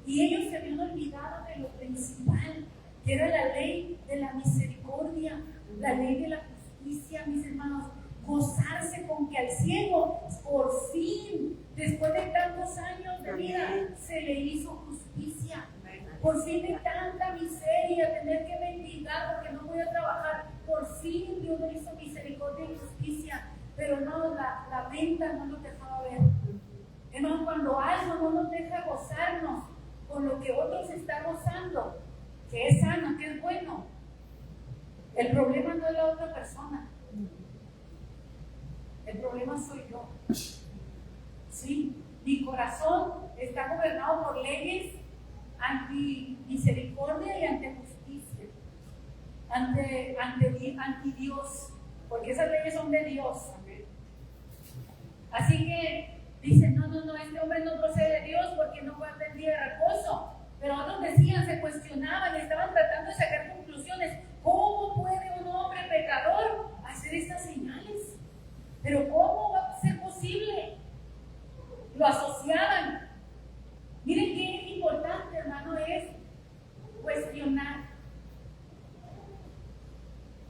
Y ellos se habían olvidado de lo principal, que era la ley de la misericordia, la ley de la justicia, mis hermanos. Gozarse con que al ciego, por fin, después de tantos años de vida, se le hizo justicia. Por fin de tanta miseria, tener que mendigar porque no voy a trabajar, por fin Dios le hizo misericordia y justicia. Pero no, la venta no nos dejaba ver. Hermano, cuando algo no nos deja gozarnos con lo que otros están gozando, que es sano, que es bueno, el problema no es la otra persona. El problema soy yo. Sí, mi corazón está gobernado por leyes anti misericordia y ante justicia, anti Dios, porque esas leyes son de Dios. Así que dicen, no, este hombre no procede de Dios porque no guarda el día de reposo. Pero otros decían, se cuestionaban, estaban tratando de sacar conclusiones. ¿Cómo puede un hombre pecador hacer estas señales? ¿Pero cómo va a ser posible? Lo asociaban. Miren qué importante, hermano, es cuestionar.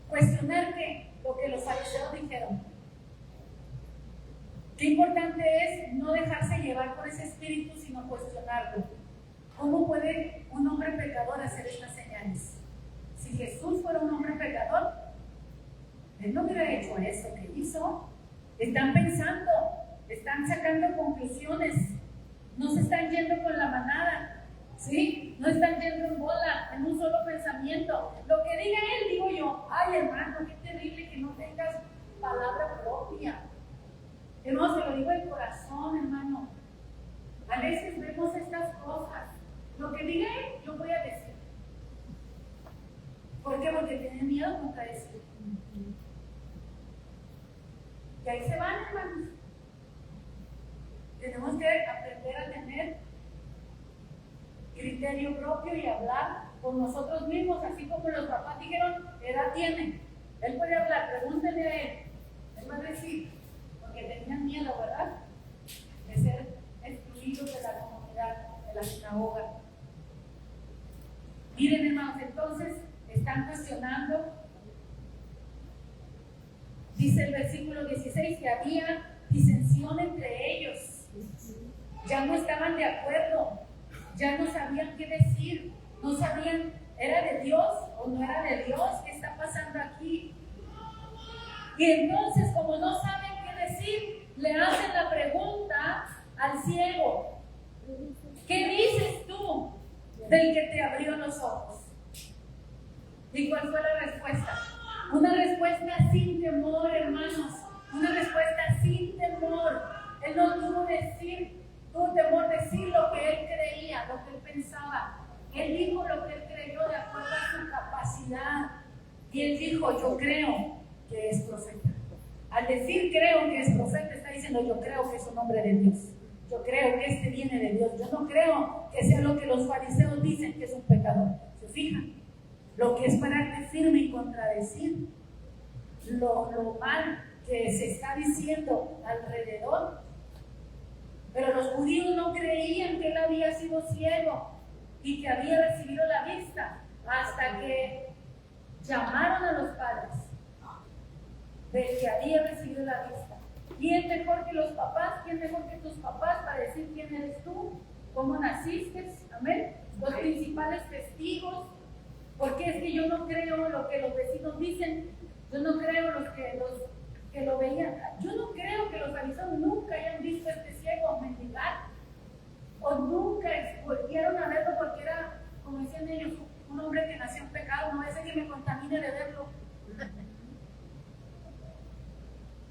Cuestionarte lo que los fariseos dijeron. Qué importante es no dejarse llevar por ese espíritu, sino cuestionarlo. ¿Cómo puede un hombre pecador hacer estas señales? Si Jesús fuera un hombre pecador, Él no hubiera hecho eso que hizo. Están pensando, están sacando conclusiones, no se están yendo con la manada, ¿sí? No están yendo en bola, en un solo pensamiento. Lo que diga Él, digo yo. Ay, hermano, qué terrible que no tengas palabra propia. Hermano, se lo digo de corazón, hermano. A veces vemos estas cosas. Lo que diga Él, yo voy a decir. ¿Por qué? Porque tienen miedo a contradecir. Y ahí se van, hermanos. Tenemos que aprender a tener criterio propio y hablar con nosotros mismos, así como los papás dijeron, ¿qué edad tiene? Él puede hablar, pregúntele a él. Él va a decir, porque tenían miedo, ¿verdad? De ser excluidos de la comunidad, de la sinagoga. Miren, hermanos, entonces están cuestionando. Dice el versículo 16 que había disensión entre ellos. Ya no estaban de acuerdo, ya no sabían qué decir, no sabían, ¿era de Dios o no era de Dios? ¿Qué está pasando aquí? Y entonces, como no saben qué decir, le hacen la pregunta al ciego: ¿qué dices tú del que te abrió los ojos? ¿Y cuál fue la respuesta? Una respuesta sin temor, hermanos, una respuesta sin temor. Él no tuvo temor de decir lo que él creía, lo que él pensaba. Él dijo lo que él creyó de acuerdo a su capacidad. Y él dijo, yo creo que es profeta. Al decir creo que es profeta, está diciendo, yo creo que es un hombre de Dios. Yo creo que este viene de Dios. Yo no creo que sea lo que los fariseos dicen, que es un pecador. ¿Se fijan? Lo que es pararte firme y contradecir lo mal que se está diciendo alrededor. Pero los judíos no creían que él había sido ciego y que había recibido la vista hasta que llamaron a los padres del que había recibido la vista. ¿Quién mejor que los papás? ¿Quién mejor que tus papás para decir quién eres tú? ¿Cómo naciste? Amén. Los principales testigos. Porque es que yo no creo lo que los vecinos dicen. Yo no creo los que lo veían. Yo no creo que los fariseos nunca hayan visto a este ciego mendigar, o nunca volvieron a verlo, porque era, como decían ellos, un hombre que nació en pecado. No es el que me contamine de verlo.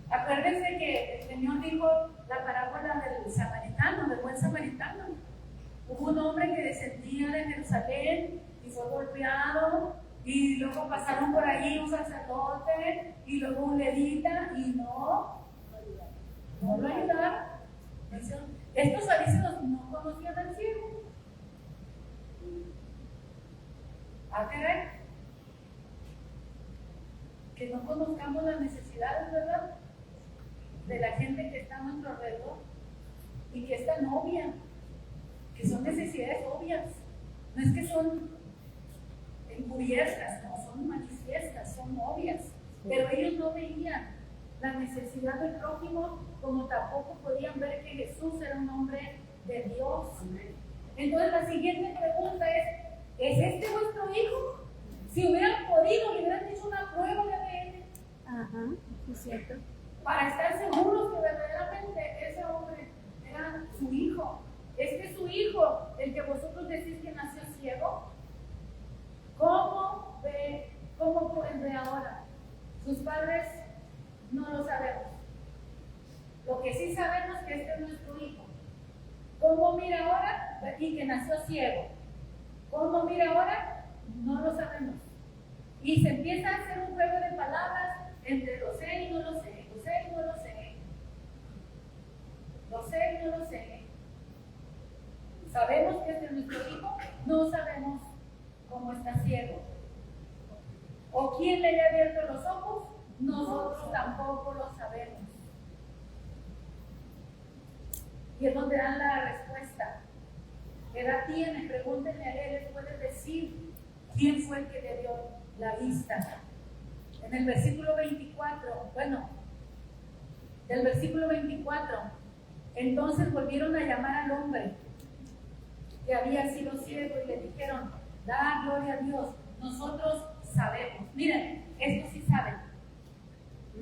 Acuérdense que el Señor dijo la parábola del samaritano, del buen samaritano. Hubo un hombre que descendía de Jerusalén y fue golpeado, y luego pasaron por ahí un sacerdote y luego un levita, y no lo ayudaron. Estos fariseos no conocían al ciego. ¿A qué ver? Que no conozcamos las necesidades, ¿verdad?, de la gente que está a nuestro alrededor, y que es tan obvia, que son necesidades obvias. No es que son encubiertas, no, son manifiestas, son obvias. Pero ellos no veían la necesidad del prójimo, como tampoco podían ver que Jesús era un hombre de Dios. Entonces la siguiente pregunta ¿es este vuestro hijo? Si hubieran podido, le hubieran hecho una prueba de ADN. Ajá, es cierto. Para estar seguros que verdaderamente ese hombre era su hijo. ¿Este es su hijo, el que vosotros decís que nació ciego? ¿Cómo pueden ver ahora? Sus padres no lo sabemos. Lo que sí sabemos es que este es nuestro hijo. ¿Cómo mira ahora? Y que nació ciego. ¿Cómo mira ahora? No lo sabemos. Y se empieza a hacer un juego de palabras entre lo sé y no lo sé, lo sé y no lo sé, lo sé y no lo sé. ¿Sabemos que este es nuestro hijo? No sabemos cómo está ciego. ¿O quién le haya abierto los ojos? Nosotros tampoco lo sabemos. Y es donde dan la respuesta. ¿Qué edad tiene? Pregúntenle a él, les puede decir quién fue el que le dio la vista. En el versículo 24, del versículo 24, entonces volvieron a llamar al hombre que había sido ciego y le dijeron, da gloria a Dios, nosotros sabemos. Miren, esto sí saben.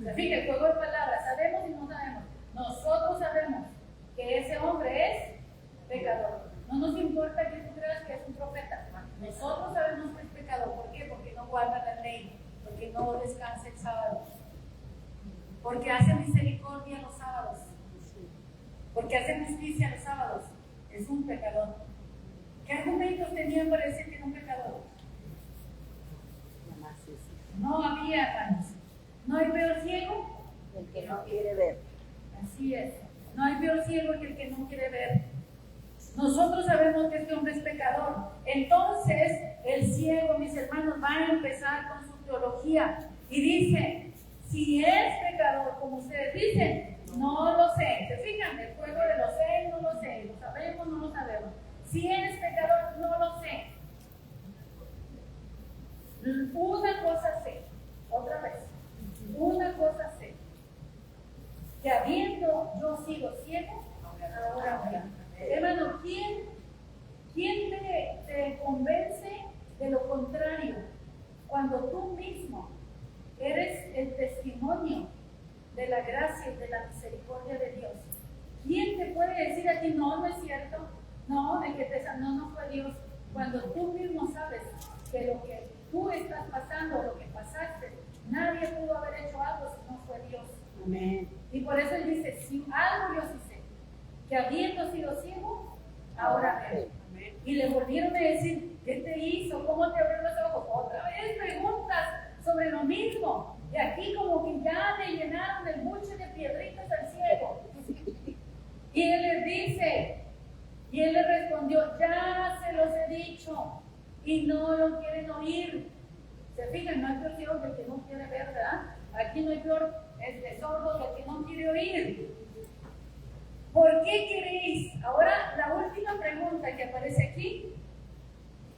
Se fija, el juego de palabras, sabemos y no sabemos. Nosotros sabemos que ese hombre es pecador. No nos importa que tú creas que es un profeta. Nosotros sabemos que es pecador. ¿Por qué? Porque no guarda la ley, porque no descansa el sábado, porque hace misericordia los sábados, porque hace justicia los sábados. Es un pecador. ¿Qué argumentos tenían para decir que era un pecador? No había, hermanos. No hay peor ciego el que no quiere ver. Así es. No hay peor ciego que el que no quiere ver. Nosotros sabemos que este hombre es pecador. Entonces, el ciego, mis hermanos, va a empezar con su teología y dice, si es pecador, como ustedes dicen, no lo sé. ¿Se fijan? El juego de lo sé y no lo sé. Lo sabemos, no lo sabemos. Si eres pecador, no lo sé. Una cosa sé. Otra vez. Una cosa sé. Que habiendo yo sido ciego, ahora veo. Hermano, ¿quién te convence de lo contrario? Cuando tú mismo eres el testimonio de la gracia y de la misericordia de Dios. ¿Quién te puede decir a ti, no es cierto? No, el que te sanó no fue Dios. Cuando tú mismo sabes que lo que tú estás pasando, lo que pasaste, nadie pudo haber hecho algo si no fue Dios. Amén. Y por eso él dice, si algo yo sí sé, que habiendo sido ciego, ahora veo. Y le volvieron a decir, ¿qué te hizo? ¿Cómo te abrió los ojos? Otra vez preguntas sobre lo mismo. Y aquí como que ya le llenaron el buche de piedritas al ciego. Y él les dice, y él le respondió, ya se los he dicho, y no lo quieren oír. Se fijan, no hay peor ciego que el que no quiere ver, ¿verdad? Aquí no hay peor sordo que el que no quiere oír. ¿Por qué queréis? Ahora, la última pregunta que aparece aquí,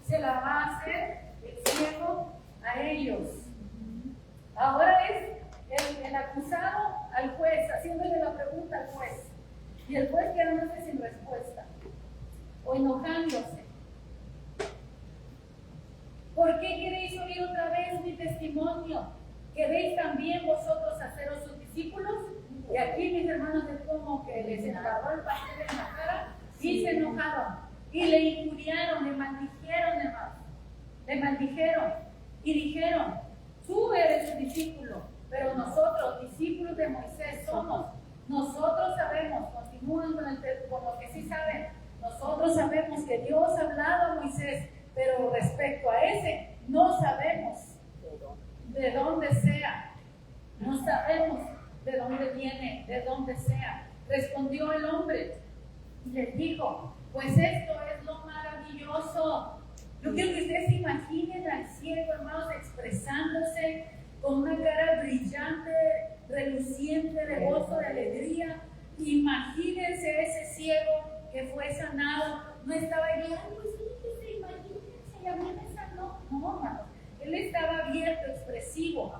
se la va a hacer el ciego a ellos. Ahora es el acusado al juez, haciéndole la pregunta al juez. Y el juez quedándose sin respuesta, o enojándose. ¿Por qué queréis oír otra vez mi testimonio? ¿Queréis también vosotros haceros sus discípulos? Y aquí, mis hermanos, es como que les embarró el pastel en la cara y se enojaron. Y le injuriaron, le maldijeron, hermanos. Le maldijeron y dijeron, tú eres su discípulo, pero nosotros, discípulos de Moisés, somos. Nosotros sabemos, continúan con lo que sí saben. Nosotros sabemos que Dios ha hablado a Moisés, pero respecto a ese, no sabemos de dónde sea. No sabemos de dónde viene, de dónde sea. Respondió el hombre y les dijo, pues esto es lo maravilloso. Yo quiero que ustedes se imaginen al ciego, hermanos, expresándose con una cara brillante, reluciente de gozo, de alegría. Imagínense ese ciego que fue sanado. No estaba ahí, ay, pues fíjense, imagínense, y a mí me sanó. No, hermanos, él estaba abierto, expresivo.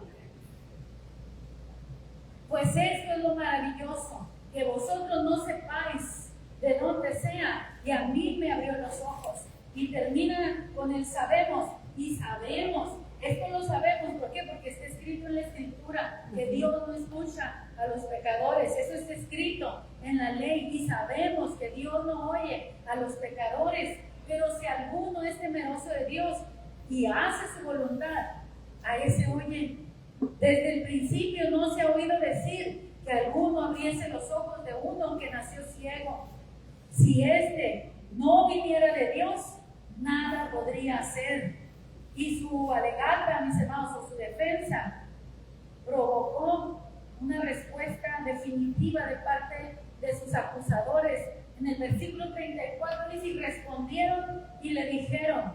Pues esto es lo maravilloso, que vosotros no sepáis de dónde sea, y a mí me abrió los ojos. Y termina con el sabemos, y sabemos. Esto lo sabemos, ¿por qué? Porque está escrito en la Escritura que Dios no escucha a los pecadores. Eso está escrito en la ley, y sabemos que Dios no oye a los pecadores. Pero si alguno es temeroso de Dios y hace su voluntad, a ese oye. Desde el principio no se ha oído decir que alguno abriese los ojos de uno que nació ciego. Si éste no viniera de Dios, nada podría hacer. Y su alegata, mis hermanos, o su defensa, provocó una respuesta definitiva de parte de sus acusadores. En el versículo 34 dice: y respondieron y le dijeron: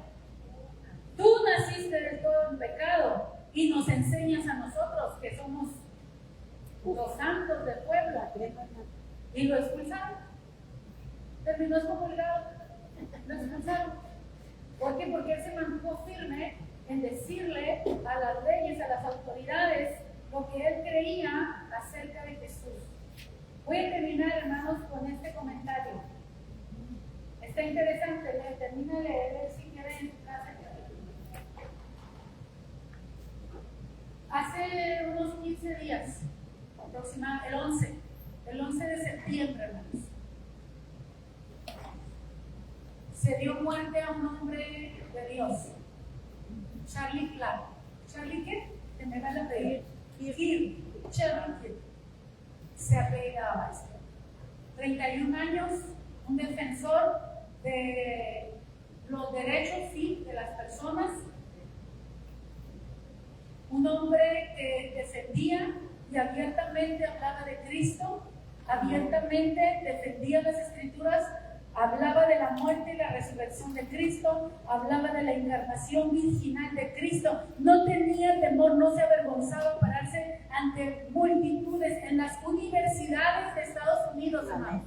tú naciste del todo en pecado y nos enseñas a nosotros que somos los santos del pueblo. Y lo expulsaron. Terminó excomulgado. Lo expulsaron. ¿Por qué? Porque él se mantuvo firme en decirle a las leyes, a las autoridades, lo que él creía acerca de Jesús. Voy a terminar, hermanos, con este comentario. Está interesante, termina de leer si quieren en su casa. Hace unos 15 días, aproximadamente, el 11 de septiembre, hermanos, se dio muerte a un hombre de Dios, Charlie Clark. ¿Charlie qué? Que me van a pedir. Kirk. Charlie Kirk. Se apellidaba esto. 31 años, un defensor de los derechos, sí, de las personas. Un hombre que defendía y abiertamente hablaba de Cristo, abiertamente defendía las Escrituras, hablaba de la muerte y la resurrección de Cristo, hablaba de la encarnación virginal de Cristo, no tenía temor, no se avergonzaba pararse ante multitudes en las universidades de Estados Unidos, hermanos.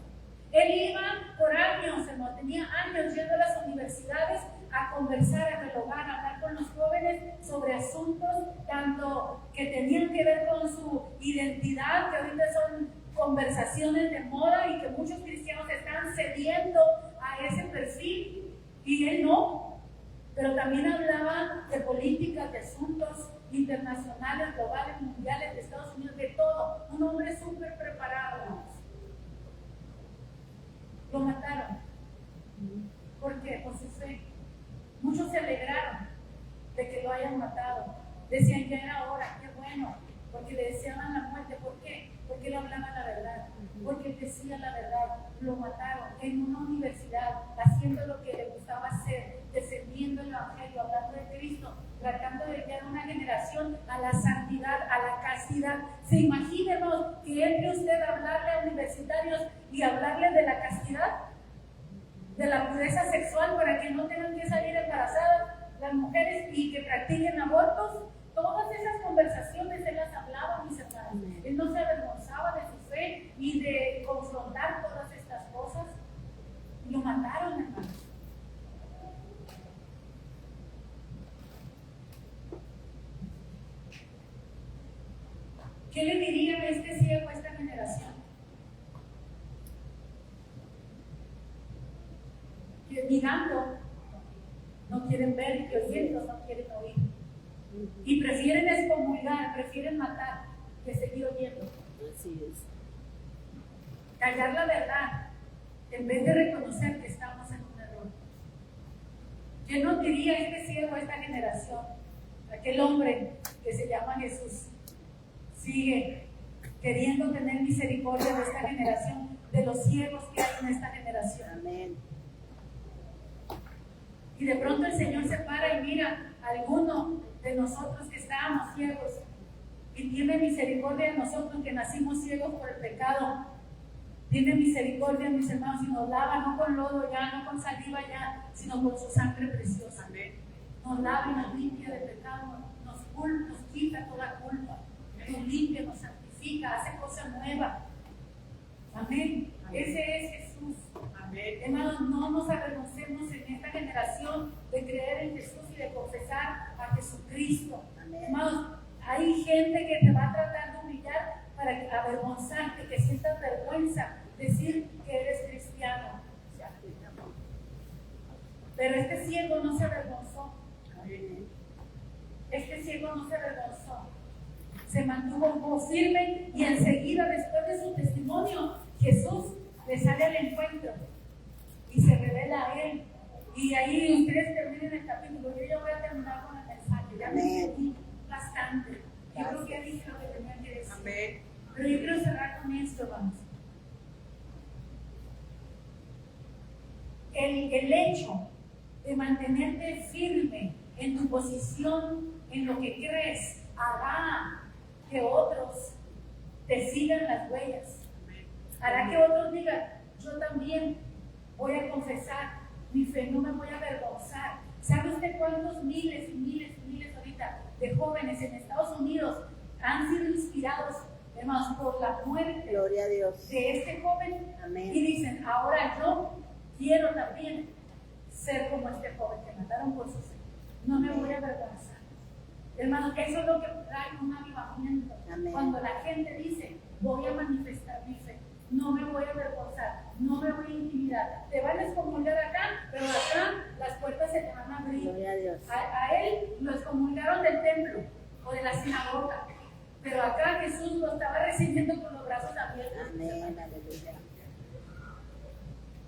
Él iba por años, hermano, tenía años yendo a las universidades a conversar, a dialogar, a hablar con los jóvenes sobre asuntos tanto que tenían que ver con su identidad, que ahorita son conversaciones de moda y que muchos cristianos están cediendo a ese perfil, y él no. Pero también hablaba de políticas, de asuntos internacionales, globales, mundiales, de Estados Unidos, de todo. Un hombre súper preparado. Lo mataron. ¿Por qué? Por su fe. Muchos se alegraron de que lo hayan matado. Decían que era hora, qué bueno, porque le deseaban la muerte. ¿Por qué? Porque él hablaba la verdad, porque él decía la verdad. Lo mataron en una universidad, haciendo lo que le gustaba hacer, defendiendo el Evangelio, hablando de Cristo, tratando de guiar una generación a la santidad, a la castidad. ¿Se imagina, hermanos, que entre usted hablarle a universitarios y hablarle de la castidad, de la pureza sexual, para que no tengan que salir embarazadas las mujeres y que practiquen abortos? Todas esas conversaciones él las hablaba, mis hermanos. Él no se avergonzaba de su fe y de confrontar todas estas cosas. Y lo mataron, hermanos. ¿Qué le diría este ciego a esta generación? Que mirando no quieren ver, que oyendo no quieren oír. Y prefieren excomulgar, prefieren matar, que seguir oyendo. Así es. Callar la verdad, en vez de reconocer que estamos en un error. ¿Qué nos diría este ciego a esta generación? Aquel hombre que se llama Jesús sigue queriendo tener misericordia de esta generación, de los ciegos que hay en esta generación. Amén. Y de pronto el Señor se para y mira a alguno de nosotros que estábamos ciegos y tiene misericordia de nosotros que nacimos ciegos por el pecado. Tiene misericordia, mis hermanos, y nos lava no con lodo ya, no con saliva ya, sino con su sangre preciosa. Nos lava y nos limpia de pecado, nos quita toda culpa, nos limpia, nos santifica, hace cosa nueva. Amén. Ese es Jesús. Amén. Hermanos, no nos avergoncemos en esta generación de creer en Jesús y de confesar a Jesucristo. Amén. Hermanos, hay gente que te va a tratar de humillar para avergonzarte, que sientas vergüenza decir que eres cristiano. Pero este ciego no se avergonzó. Este ciego no se avergonzó. Se mantuvo firme y enseguida, después de su testimonio, Jesús le sale al encuentro y se revela a él. Y ahí ustedes terminen el capítulo. Yo ya voy a terminar con el mensaje. Ya me entendí bastante. Yo creo que ya dije lo que tenía que decir. Amén. Pero yo quiero cerrar con esto, vamos. el hecho de mantenerte firme en tu posición, en lo que crees, hará que otros te sigan las huellas. Hará que otros digan, yo también voy a confesar mi fe, no me voy a avergonzar. ¿Sabe usted cuántos miles y miles y miles ahorita de jóvenes en Estados Unidos han sido inspirados, hermanos, por la muerte Gloria a Dios. de este joven? Amén. Y dicen, ahora yo quiero también ser como este joven que mataron por su fe. No me voy a avergonzar. Hermanos, eso es lo que trae un avivamiento. Amén. Cuando la gente dice, voy a manifestar mi fe, no me voy a avergonzar, no me voy a intimidar. Te van a excomulgar acá, pero acá las puertas se te van a abrir. Gloria a Dios. A él lo excomulgaron del templo o de la sinagoga, pero acá Jesús lo estaba recibiendo con los brazos abiertos. Amén, aleluya.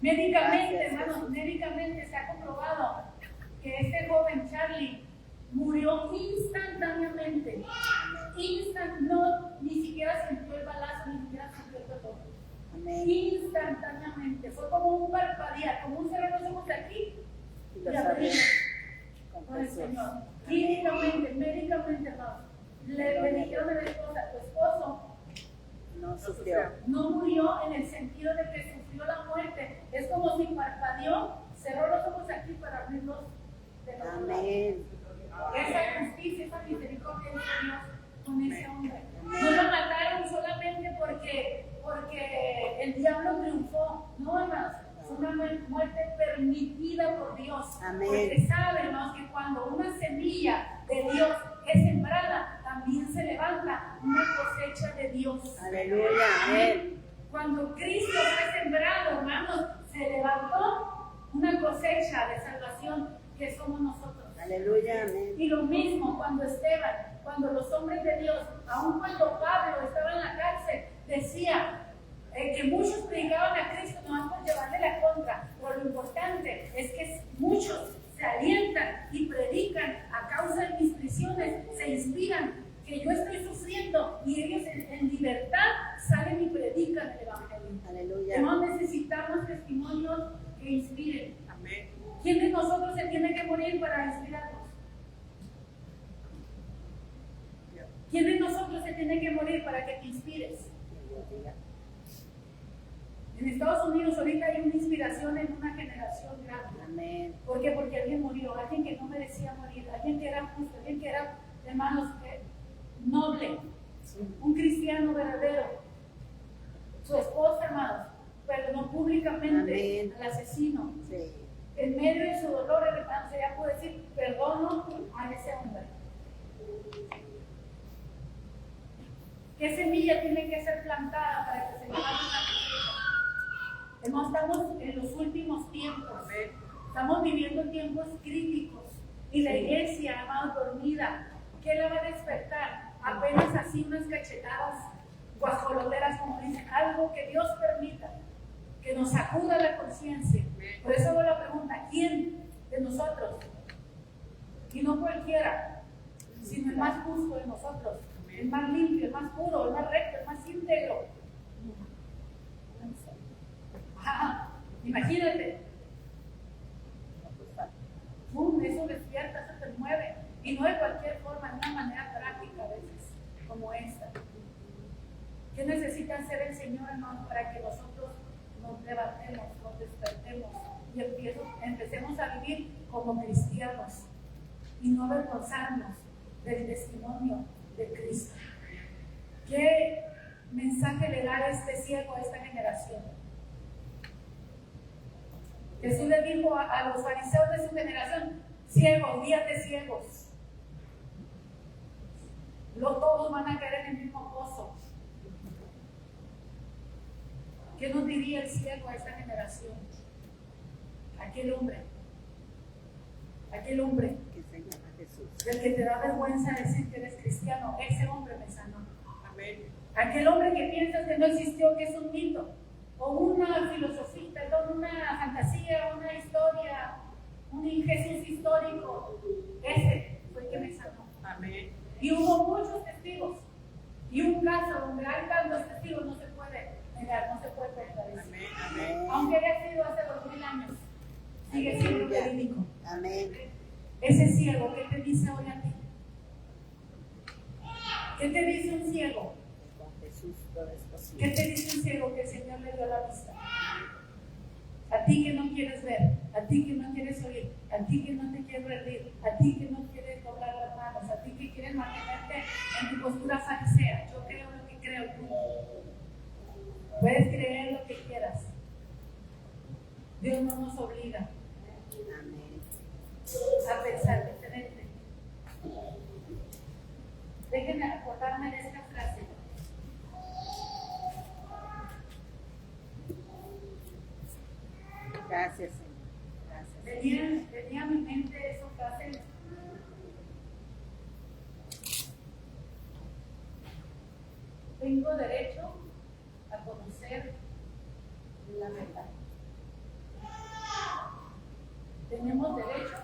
Médicamente, Gracias, hermanos, Jesús. médicamente se ha comprobado que este joven Charlie murió instantáneamente. No, ni siquiera sintió el balazo, ni siquiera sintió el dolor. Amén. Instantáneamente. Fue como un parpadear, como un cerrar los ojos aquí Y y lo abrir sabemos. con Con el Jesús. Señor. Amén. Clínicamente, médicamente, hermanos. Le dijeron a la esposa, tu esposo No sufrió. no murió en el sentido de que sufrió la muerte. Es como si parpadeó, cerró los ojos aquí para abrirlos de los lados. Amén. Esa justicia, esa misericordia de Dios con ese hombre. No lo mataron solamente porque el diablo triunfó. No, hermanos. Fue una muerte permitida por Dios. Amén. Porque sabe, hermanos, que cuando una semilla de Dios es sembrada, también se levanta una cosecha de Dios. Aleluya. Amén. Cuando Cristo fue sembrado, hermanos, se levantó una cosecha de salvación que somos nosotros. Aleluya. Amén. Y lo mismo cuando Esteban, cuando los hombres de Dios, aun cuando Pablo estaba en la cárcel, decía que muchos predicaban a Cristo nomás por llevarle la contra. Pero lo importante es que muchos se alientan y predican a causa de mis prisiones, se inspiran, que yo estoy sufriendo y ellos en libertad salen y predican el Evangelio. Aleluya. No necesitamos testimonios que inspiren. Amén. ¿Quién de nosotros se tiene que morir para inspirarnos? ¿Quién de nosotros se tiene que morir para que te inspires? En Estados Unidos ahorita hay una inspiración en una generación grande. Amén. ¿Por qué? Porque alguien murió, alguien que no merecía morir, alguien que era justo, alguien que era, hermanos, noble, un cristiano verdadero. Su esposa, hermanos, perdonó públicamente Amén. al asesino. Sí. En medio de su dolor, hermanos, ella puede decir, perdono a ese hombre. ¿Qué semilla tiene que ser plantada para que se levante una cosecha? Hermanos, estamos en los últimos tiempos. Estamos viviendo tiempos críticos. Y la iglesia, hermanos, dormida, ¿qué la va a despertar? Apenas así unas cachetadas guajoloteras, como dicen, algo que Dios permita, que nos sacuda la conciencia. Por eso hago la pregunta, ¿quién de nosotros? Y no cualquiera, sino el más justo de nosotros, el más limpio, el más puro, el más recto, el más íntegro. Imagínate. Eso despierta, eso te mueve. Y no de cualquier forma, de una manera práctica a veces, como esta. ¿Qué necesita hacer el Señor, hermano, para que nosotros nos levantemos, nos despertemos y empecemos a vivir como cristianos y no avergonzarnos del testimonio de Cristo? ¿Qué mensaje le da este ciego a esta generación? Jesús le dijo a los fariseos de su generación, ciegos, guíate ciegos. Todos van a caer en el mismo pozo. ¿Qué nos diría el ciego a esta generación? Aquel hombre Que se llama Jesús. del que te da vergüenza decir que eres cristiano, ese hombre me sanó. Amén. Aquel hombre que piensas que no existió, que es un mito, o una filosofía, perdón, una fantasía, una historia, un Jesús histórico, ese fue el que me sanó. Amén. Y hubo muchos testigos, y un caso donde hay tantos testigos no se puede negar, no se puede contradecir. Amén. Amén. Aunque haya sido hace 2000 años, sigue siendo verídico. Amén. Ese ciego, ¿qué te dice hoy a ti? ¿Qué te dice un ciego? Con Jesús todo es posible. ¿Qué te dice un ciego que el Señor le dio la vista? A ti que no quieres ver, a ti que no quieres oír, a ti que no te quieres rendir, a ti que no quieres doblar las manos, a ti que quieres mantenerte en tu postura farisea. Yo creo lo que creo tú. Puedes creer lo que quieras. Dios no nos obliga Amén. a pensar diferente. Déjenme acordarme de esta frase. Gracias, Señor. Gracias. Venía a mi mente esa frase. Tengo derecho a conocer la verdad. Tenemos derecho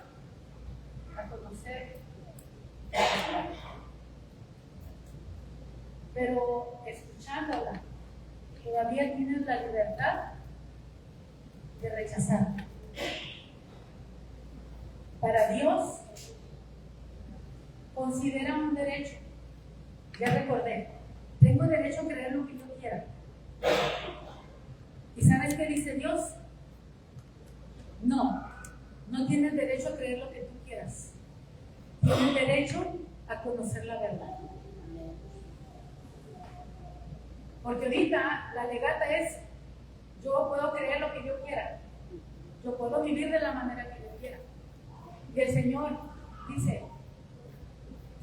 a conocer la verdad. Pero escuchándola, todavía tienes la libertad de rechazarla. Para Dios, considera un derecho. Ya recordé, tengo derecho a creer lo que yo quiera. ¿Y sabes qué dice Dios? No tienes derecho a creer lo que tú quieras. Tienes derecho a conocer la verdad. Porque ahorita la legata es, yo puedo creer lo que yo quiera. Yo puedo vivir de la manera que yo quiera. Y el Señor dice,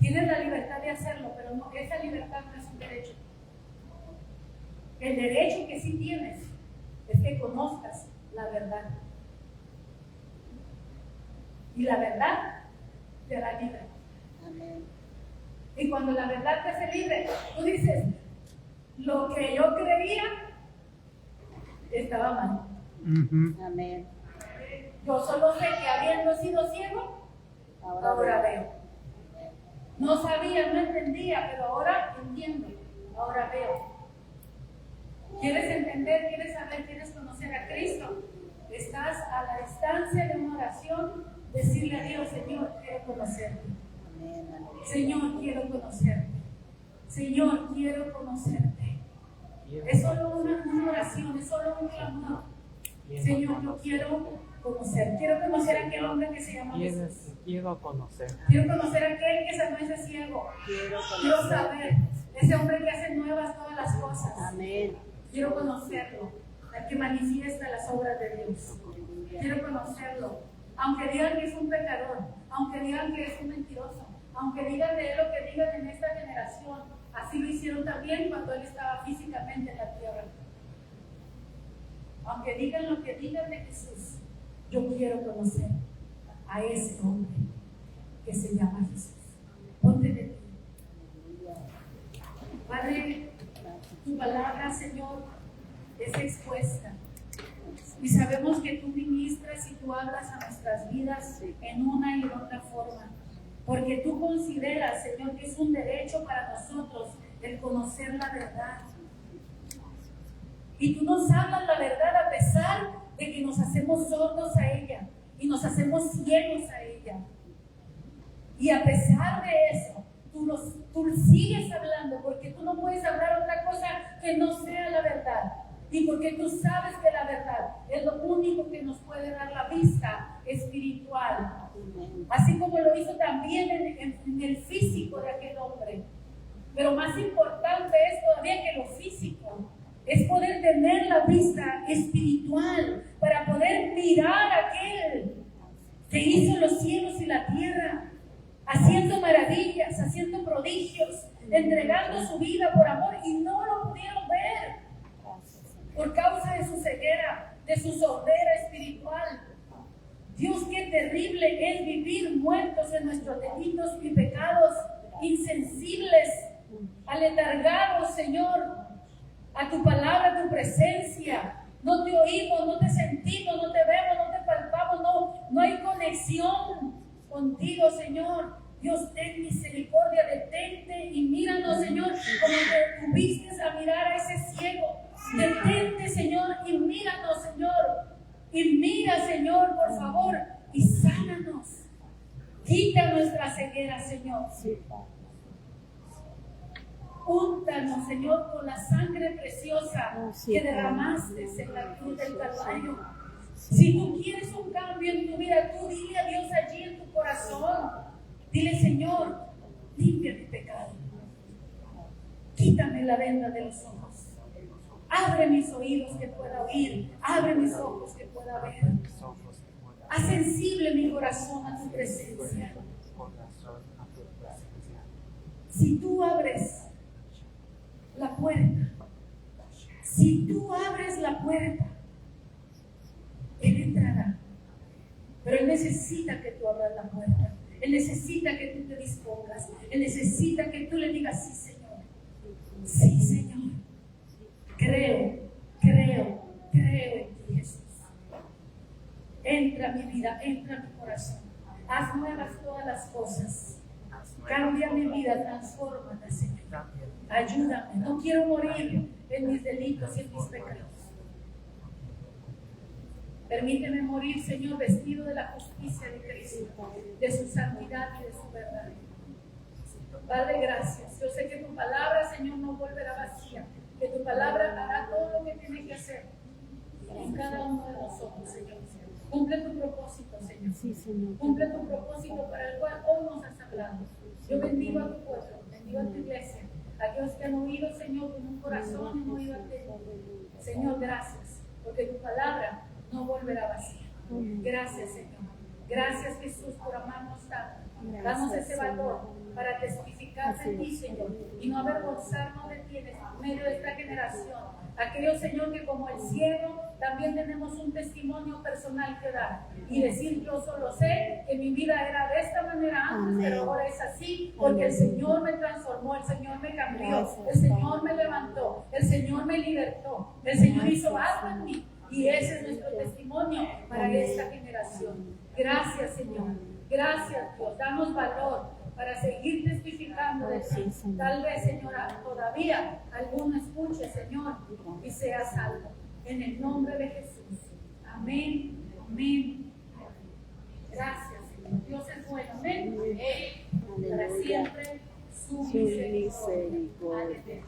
tienes la libertad de hacerlo, pero no, esa libertad no es un derecho. El derecho que sí tienes es que conozcas la verdad. Y la verdad te hará libre. Amén. Y cuando la verdad te hace libre, tú dices, lo que yo creía estaba mal. Amén. Yo solo sé que habiendo sido ciego, ahora veo. No sabía, no entendía, pero ahora entiendo, ahora veo. ¿Quieres entender, quieres saber, quieres conocer a Cristo? Estás a la distancia de una oración, decirle a Dios, Señor, quiero conocerte. Señor, quiero conocerte. Señor, quiero conocerte. Es solo una oración, es solo un clamor. Señor, yo quiero conocer. Quiero conocer a aquel hombre que se llama Jesús. Quiero conocer. Quiero conocer a aquel que sanó ese ciego. Quiero saber ese hombre que hace nuevas todas las cosas. Amén. Quiero conocerlo, al que manifiesta las obras de Dios. Quiero conocerlo. Aunque digan que es un pecador, aunque digan que es un mentiroso, aunque digan de él lo que digan en esta generación, así lo hicieron también cuando él estaba físicamente en la tierra. Aunque digan lo que digan de Jesús, yo quiero conocer a ese hombre que se llama Jesús. Ponte de ti. Padre, tu palabra, Señor, es expuesta. Y sabemos que tú ministras y tú hablas a nuestras vidas en una y en otra forma. Porque tú consideras, Señor, que es un derecho para nosotros el conocer la verdad. Y tú nos hablas la verdad a pesar de que nos hacemos sordos a ella y nos hacemos ciegos a ella. Y a pesar de eso, tú sigues hablando, porque tú no puedes hablar otra cosa que no sea la verdad. Y porque tú sabes que la verdad es lo único que nos puede dar la vista espiritual. Así como lo hizo también en el físico de aquel hombre. Pero más importante es todavía que lo físico, es poder tener la vista espiritual para poder mirar a aquel que hizo los cielos y la tierra, haciendo maravillas, haciendo prodigios, entregando su vida por amor, y no lo pudieron ver por causa de su ceguera, de su sordera espiritual. Dios, qué terrible es vivir muertos en nuestros delitos y pecados, insensibles, aletargados, Señor, a tu palabra, a tu presencia. No te oímos, no te sentimos, no te vemos, no te palpamos, no hay conexión contigo, Señor. Dios, ten misericordia, detente y míranos, Señor, como te tuviste a mirar a ese ciego. Detente, Señor, y míranos, Señor. Y mira, Señor, por favor, Úntanos, Señor, con la sangre preciosa Oh, sí, que Padre. derramaste en la cruz del Calvario. Sí. Si tú quieres un cambio en tu vida, tú dile a Dios allí en tu corazón. Dile, Señor, limpia mi pecado. Quítame la venda de los ojos. Abre mis oídos que pueda oír. Abre mis ojos que pueda ver. Haz sensible mi corazón a tu presencia. Si tú abres la puerta, si tú abres la puerta, Él entrará. Pero Él necesita que tú abras la puerta. Él necesita que tú te dispongas. Él necesita que tú le digas, sí, Señor. Sí, Señor. Creo en ti, Jesús. Entra a mi vida, entra a mi corazón. Haz nuevas todas las cosas. Cambia mi vida, transfórmala, Señor. Ayúdame. No quiero morir en mis delitos y en mis pecados. Permíteme morir, Señor, vestido de la justicia de Cristo, de su santidad y de su verdad. Padre, gracias. Yo sé que tu palabra, Señor, no volverá vacía, que tu palabra hará todo lo que tiene que hacer en cada uno de nosotros, Señor. Cumple tu propósito, Señor. Sí, Señor. Cumple tu propósito para el cual hoy nos has hablado. Yo bendigo a tu pueblo, bendigo a tu iglesia, a aquellos que han oído, Señor, con un corazón y oído a ti. Señor, gracias, porque tu palabra no volverá vacía. Gracias, Señor. Gracias, Jesús, por amarnos tanto. Danos ese valor para testificar de ti, Señor, y no avergonzarnos de ti en medio de esta generación. Aquellos, Señor, que como el ciego también tenemos un testimonio personal que dar y decir, yo solo sé que mi vida era de esta manera antes, pero ahora es así, porque el Señor me transformó, el Señor me cambió, el Señor me levantó, el Señor me libertó, el Señor hizo algo en mí. Y ese es nuestro testimonio para esta generación. Gracias, Señor. Gracias, Dios. Danos valor para seguir testificando de ti. Tal vez, Señora, todavía alguno escuche, Señor, y sea salvo. En el nombre de Jesús. Amén. Amén. Gracias, Señor. Dios es bueno. Amén. Para siempre su misericordia. Aleluya.